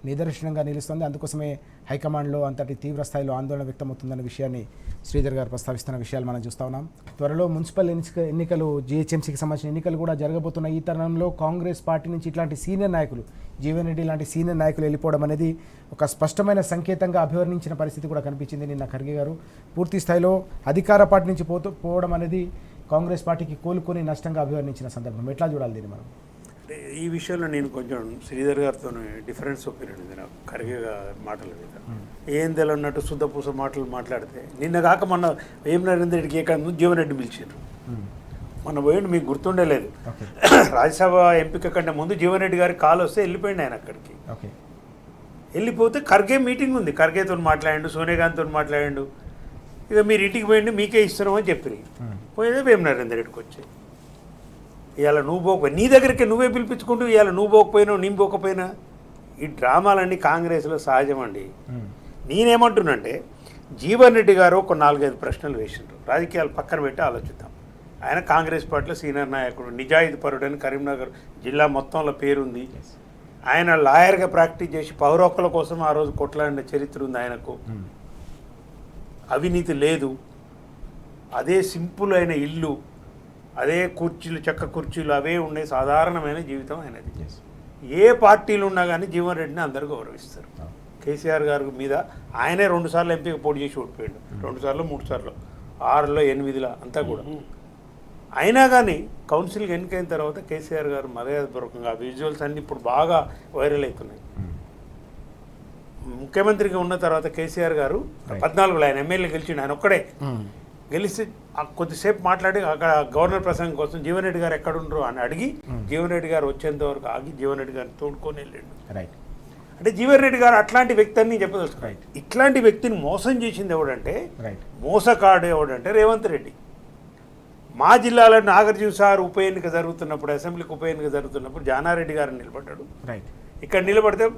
[SPEAKER 1] నిదర్శనంగా నిలుస్తుంది. అందుకోసమే హైకమాండ్లో అంతటి తీవ్ర స్థాయిలో ఆందోళన వ్యక్తమవుతుందన్న విషయాన్ని శ్రీధర్ గారు ప్రస్తావిస్తున్న విషయాలు మనం చూస్తూ ఉన్నాం. త్వరలో మున్సిపల్ ఎన్నికలు, జిహెచ్ఎంసీకి సంబంధించిన ఎన్నికలు కూడా జరగబోతున్న ఈ తరుణంలో కాంగ్రెస్ పార్టీ నుంచి ఇట్లాంటి సీనియర్ నాయకులు, జీవన్ రెడ్డి లాంటి సీనియర్ నాయకులు వెళ్ళిపోవడం అనేది ఒక స్పష్టమైన సంకేతంగా అభివర్ణించిన పరిస్థితి కూడా కనిపించింది. నిన్న ఖర్గే గారు పూర్తి స్థాయిలో అధికార పార్టీ నుంచి పోవడం అనేది కాంగ్రెస్ పార్టీకి కోలుకొని నష్టంగా అభివర్ణించిన సందర్భం. ఎట్లా చూడాలి దీన్ని మనం?
[SPEAKER 2] ఈ విషయంలో నేను కొంచెం శ్రీధర్ గారితో డిఫరెన్స్ ఒపీనియన్ ఉంది నాకు ఖర్గే మాటల మీద. ఏం తెలియనట్టు శుద్ధపూస మాటలు మాట్లాడితే, నిన్న కాక మొన్న వేం నరేంద్ర రెడ్డికి ఏకాంతం జీవన్ రెడ్డి పిలిచారు. మొన్న పోయిండు, మీకు గుర్తుండలేదు. రాజ్యసభ ఎంపిక కంటే ముందు జీవన్ రెడ్డి గారికి కాల్ వస్తే వెళ్ళిపోయింది ఆయన అక్కడికి. వెళ్ళిపోతే ఖర్గే మీటింగ్ ఉంది, ఖర్గేతో మాట్లాడిండు, సోనియా గాంధీతో మాట్లాడిండు. ఇక మీరు ఇంటికి పోయిండు, మీకే ఇస్తున్నాం అని చెప్పి పోయేదే వేం నరేంద్ర రెడ్డికి వచ్చాయి. ఇవాళ నువ్వు పోకపోయి నీ దగ్గరికి నువ్వే పిలిపించుకుంటూ ఇవాళ నువ్వు పోకపోయినావు, నేను పోకపోయినా, ఈ డ్రామాలన్నీ కాంగ్రెస్లో సహజం అండి. నేనేమంటున్నంటే జీవన్ రెడ్డి గారు ఒక 4-5 ప్రశ్నలు వేసిండ్రు. రాజకీయాలు పక్కన పెట్టి ఆలోచిద్దాం. ఆయన కాంగ్రెస్ పార్టీలో సీనియర్ నాయకుడు, నిజాయితీ పరుడని కరీంనగర్ జిల్లా మొత్తంలో పేరుంది. ఆయన లాయర్గా ప్రాక్టీస్ చేసి పౌర హక్కుల కోసం ఆ రోజు కొట్లాడిన చరిత్ర ఉంది ఆయనకు. అవినీతి లేదు, అదే సింపుల్ అయిన ఇల్లు, అదే కుర్చీలు, చెక్క కుర్చీలు అవే ఉండే సాధారణమైన జీవితం ఆయనది. ఏ పార్టీలు ఉన్నా కానీ జీవన్ రెడ్డిని అందరూ గౌరవిస్తారు. కేసీఆర్ గారి మీద ఆయనే 2 సార్లు ఎంపీగా పోటీ చేసి ఓడిపోయాడు, 2 సార్లు 3 సార్లు, 6లో 8లో అంతా కూడా. అయినా కానీ కౌన్సిల్కి ఎన్నికైన తర్వాత కేసీఆర్ గారు మర్యాదపూర్వకంగా విజువల్స్ అన్నీ ఇప్పుడు బాగా వైరల్ అవుతున్నాయి. ముఖ్యమంత్రిగా ఉన్న తర్వాత కేసీఆర్ గారు 14లో ఆయన ఎమ్మెల్యే గెలిచిండు, ఆయన ఒక్కడే గెలిచి కొద్దిసేపు మాట్లాడి అక్కడ గవర్నర్ ప్రసంగం కోసం జీవన్ రెడ్డి గారు ఎక్కడుండ్రు అని అడిగి జీవన్ రెడ్డి గారు వచ్చేంత వరకు ఆగి జీవన్ రెడ్డి గారిని తోడుకొని వెళ్ళాడు. అంటే జీవన్ రెడ్డి గారు అట్లాంటి వ్యక్తి అని చెప్పదలుచు. ఇట్లాంటి వ్యక్తిని మోసం చేసింది ఎవడంటే, మోసకాడు ఎవడంటే రేవంత్ రెడ్డి. మా జిల్లాలో నాగార్జున సార్ ఉప ఎన్నిక జరుగుతున్నప్పుడు, అసెంబ్లీకి ఉప ఎన్నిక జరుగుతున్నప్పుడు జానారెడ్డి గారిని నిలబడ్డాడు. ఇక్కడ నిలబడితే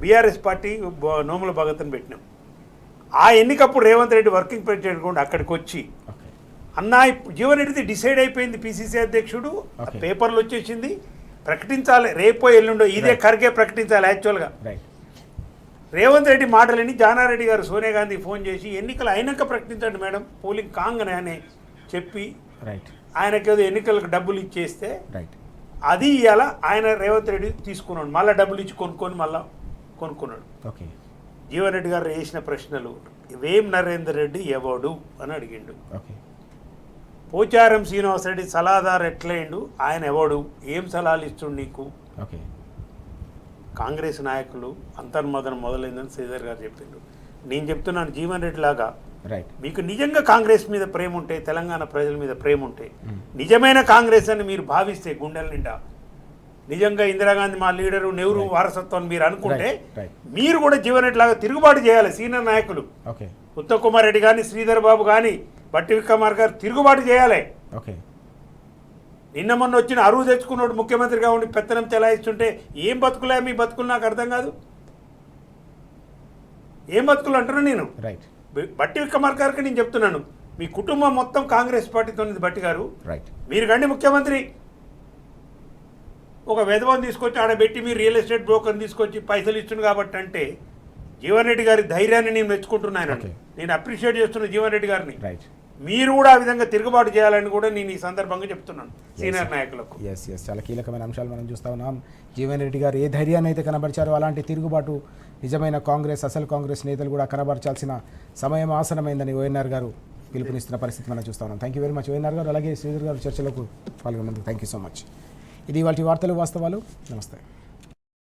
[SPEAKER 2] బీఆర్ఎస్ పార్టీ నోముల భగత్ని పెట్టినాం. ఆ ఎన్నికప్పుడు రేవంత్ రెడ్డి వర్కింగ్ ప్రెసిడెంట్ కూడా అక్కడికి వచ్చి
[SPEAKER 1] ఓకే
[SPEAKER 2] అన్నా జీవన్ రెడ్డిది డిసైడ్ అయిపోయింది పిసిసి అధ్యక్షుడు,
[SPEAKER 1] Okay.
[SPEAKER 2] పేపర్లు వచ్చేసింది, ప్రకటించాలి రేపో ఎల్లుండో, ఇదే ఖర్గే ప్రకటించాలి యాక్చువల్గా.
[SPEAKER 1] రైట్
[SPEAKER 2] రేవంత్ రెడ్డి మాటలని జానారెడ్డి గారు సోనియా గాంధీ ఫోన్ చేసి ఎన్నికలు అయినాక ప్రకటించండి మేడం పోలింగ్ కాంగనే అని చెప్పి
[SPEAKER 1] రైట్
[SPEAKER 2] ఆయనకేదో ఎన్నికలకు డబ్బులు ఇచ్చేస్తే
[SPEAKER 1] రైట్
[SPEAKER 2] అది ఇవాళ ఆయన రేవంత్ రెడ్డి తీసుకున్నాడు, మళ్ళీ డబ్బులు ఇచ్చి కొనుక్కొని మళ్ళీ కొనుక్కున్నాడు.
[SPEAKER 1] ఓకే
[SPEAKER 2] జీవన్ రెడ్డి గారు వేసిన ప్రశ్నలు వేం నరేందర్ రెడ్డి ఎవడు అని అడిగిండు,
[SPEAKER 1] ఓకే
[SPEAKER 2] పోచారం శ్రీనివాసరెడ్డి సలహాదారు ఎట్లయిండు, ఆయన ఎవడు, ఏం సలహాలు ఇస్తుండు నీకు.
[SPEAKER 1] ఓకే
[SPEAKER 2] కాంగ్రెస్ నాయకులు అంతర్మదనం మొదలైందని శ్రీధర్ గారు చెప్పిండు. నేను చెప్తున్నాను జీవన్ రెడ్డి లాగా
[SPEAKER 1] రైట్
[SPEAKER 2] మీకు నిజంగా కాంగ్రెస్ మీద ప్రేమ ఉంటే, తెలంగాణ ప్రజల మీద ప్రేమ ఉంటే, నిజమైన కాంగ్రెస్ అని మీరు భావిస్తే గుండెల నిండా నిజంగా ఇందిరాగాంధీ మా లీడరు, నెహ్రూ వారసత్వాన్ని మీరు అనుకుంటే
[SPEAKER 1] రైట్
[SPEAKER 2] మీరు కూడా జీవన్ రెడ్డి లాగా తిరుగుబాటు చేయాలి. సీనియర్ నాయకులు
[SPEAKER 1] ఓకే
[SPEAKER 2] ఉత్తమ్ కుమార్ రెడ్డి కానీ, శ్రీధర్ బాబు కానీ, బట్టి విక్రమార్ గారు తిరుగుబాటు చేయాలి.
[SPEAKER 1] ఓకే
[SPEAKER 2] నిన్న మొన్న వచ్చిన అరువు తెచ్చుకున్నాడు ముఖ్యమంత్రిగా ఉండి పెత్తనం చెలాయిస్తుంటే ఏం బతుకులే మీ బతుకులు నాకు అర్థం కాదు. ఏం బతుకులు అంటున్నా నేను.
[SPEAKER 1] రైట్
[SPEAKER 2] బట్టి విక్రమార్ గారికి నేను చెప్తున్నాను, మీ కుటుంబం మొత్తం కాంగ్రెస్ పార్టీతో ఉంది. బట్టి గారు
[SPEAKER 1] రైట్
[SPEAKER 2] మీరు కండి ముఖ్యమంత్రి ఒక విధవని తీసుకొచ్చి ఆడబెట్టి మీరు రియల్ ఎస్టేట్ బ్రోకర్ని తీసుకొచ్చి పైసలు ఇస్తుంది కాబట్టి అంటే జీవన్ రెడ్డి గారి ధైర్యాన్ని నేను మెచ్చుకుంటున్నాను.
[SPEAKER 1] Okay.
[SPEAKER 2] నేను అప్రిషియేట్ చేస్తున్నా జీవన్ రెడ్డి గారిని.
[SPEAKER 1] రైట్
[SPEAKER 2] మీరు కూడా ఆ విధంగా తిరుగుబాటు చేయాలని కూడా నేను ఈ సందర్భంగా చెప్తున్నాను సీనియర్ నాయకులకు.
[SPEAKER 1] ఎస్ చాలా కీలకమైన అంశాలు మనం చూస్తా ఉన్నాం. జీవన్ రెడ్డి గారు ఏ ధైర్యాన్ని అయితే కనబరిచారో అలాంటి తిరుగుబాటు నిజమైన కాంగ్రెస్, అసలు కాంగ్రెస్ నేతలు కూడా కనబరచాల్సిన సమయం ఆసనమైందని ఓఎన్ఆర్ గారు పిలుపునిస్తున్న పరిస్థితి మనం చూస్తా ఉన్నాం. Thank you very much ORR గారు, అలాగే శ్రీధర్ గారు చర్చలకు పాల్గొన్నందుకు థ్యాంక్ యూ సో మచ్. ఇది వాటి వార్తలు వాస్తవాలు. నమస్తే.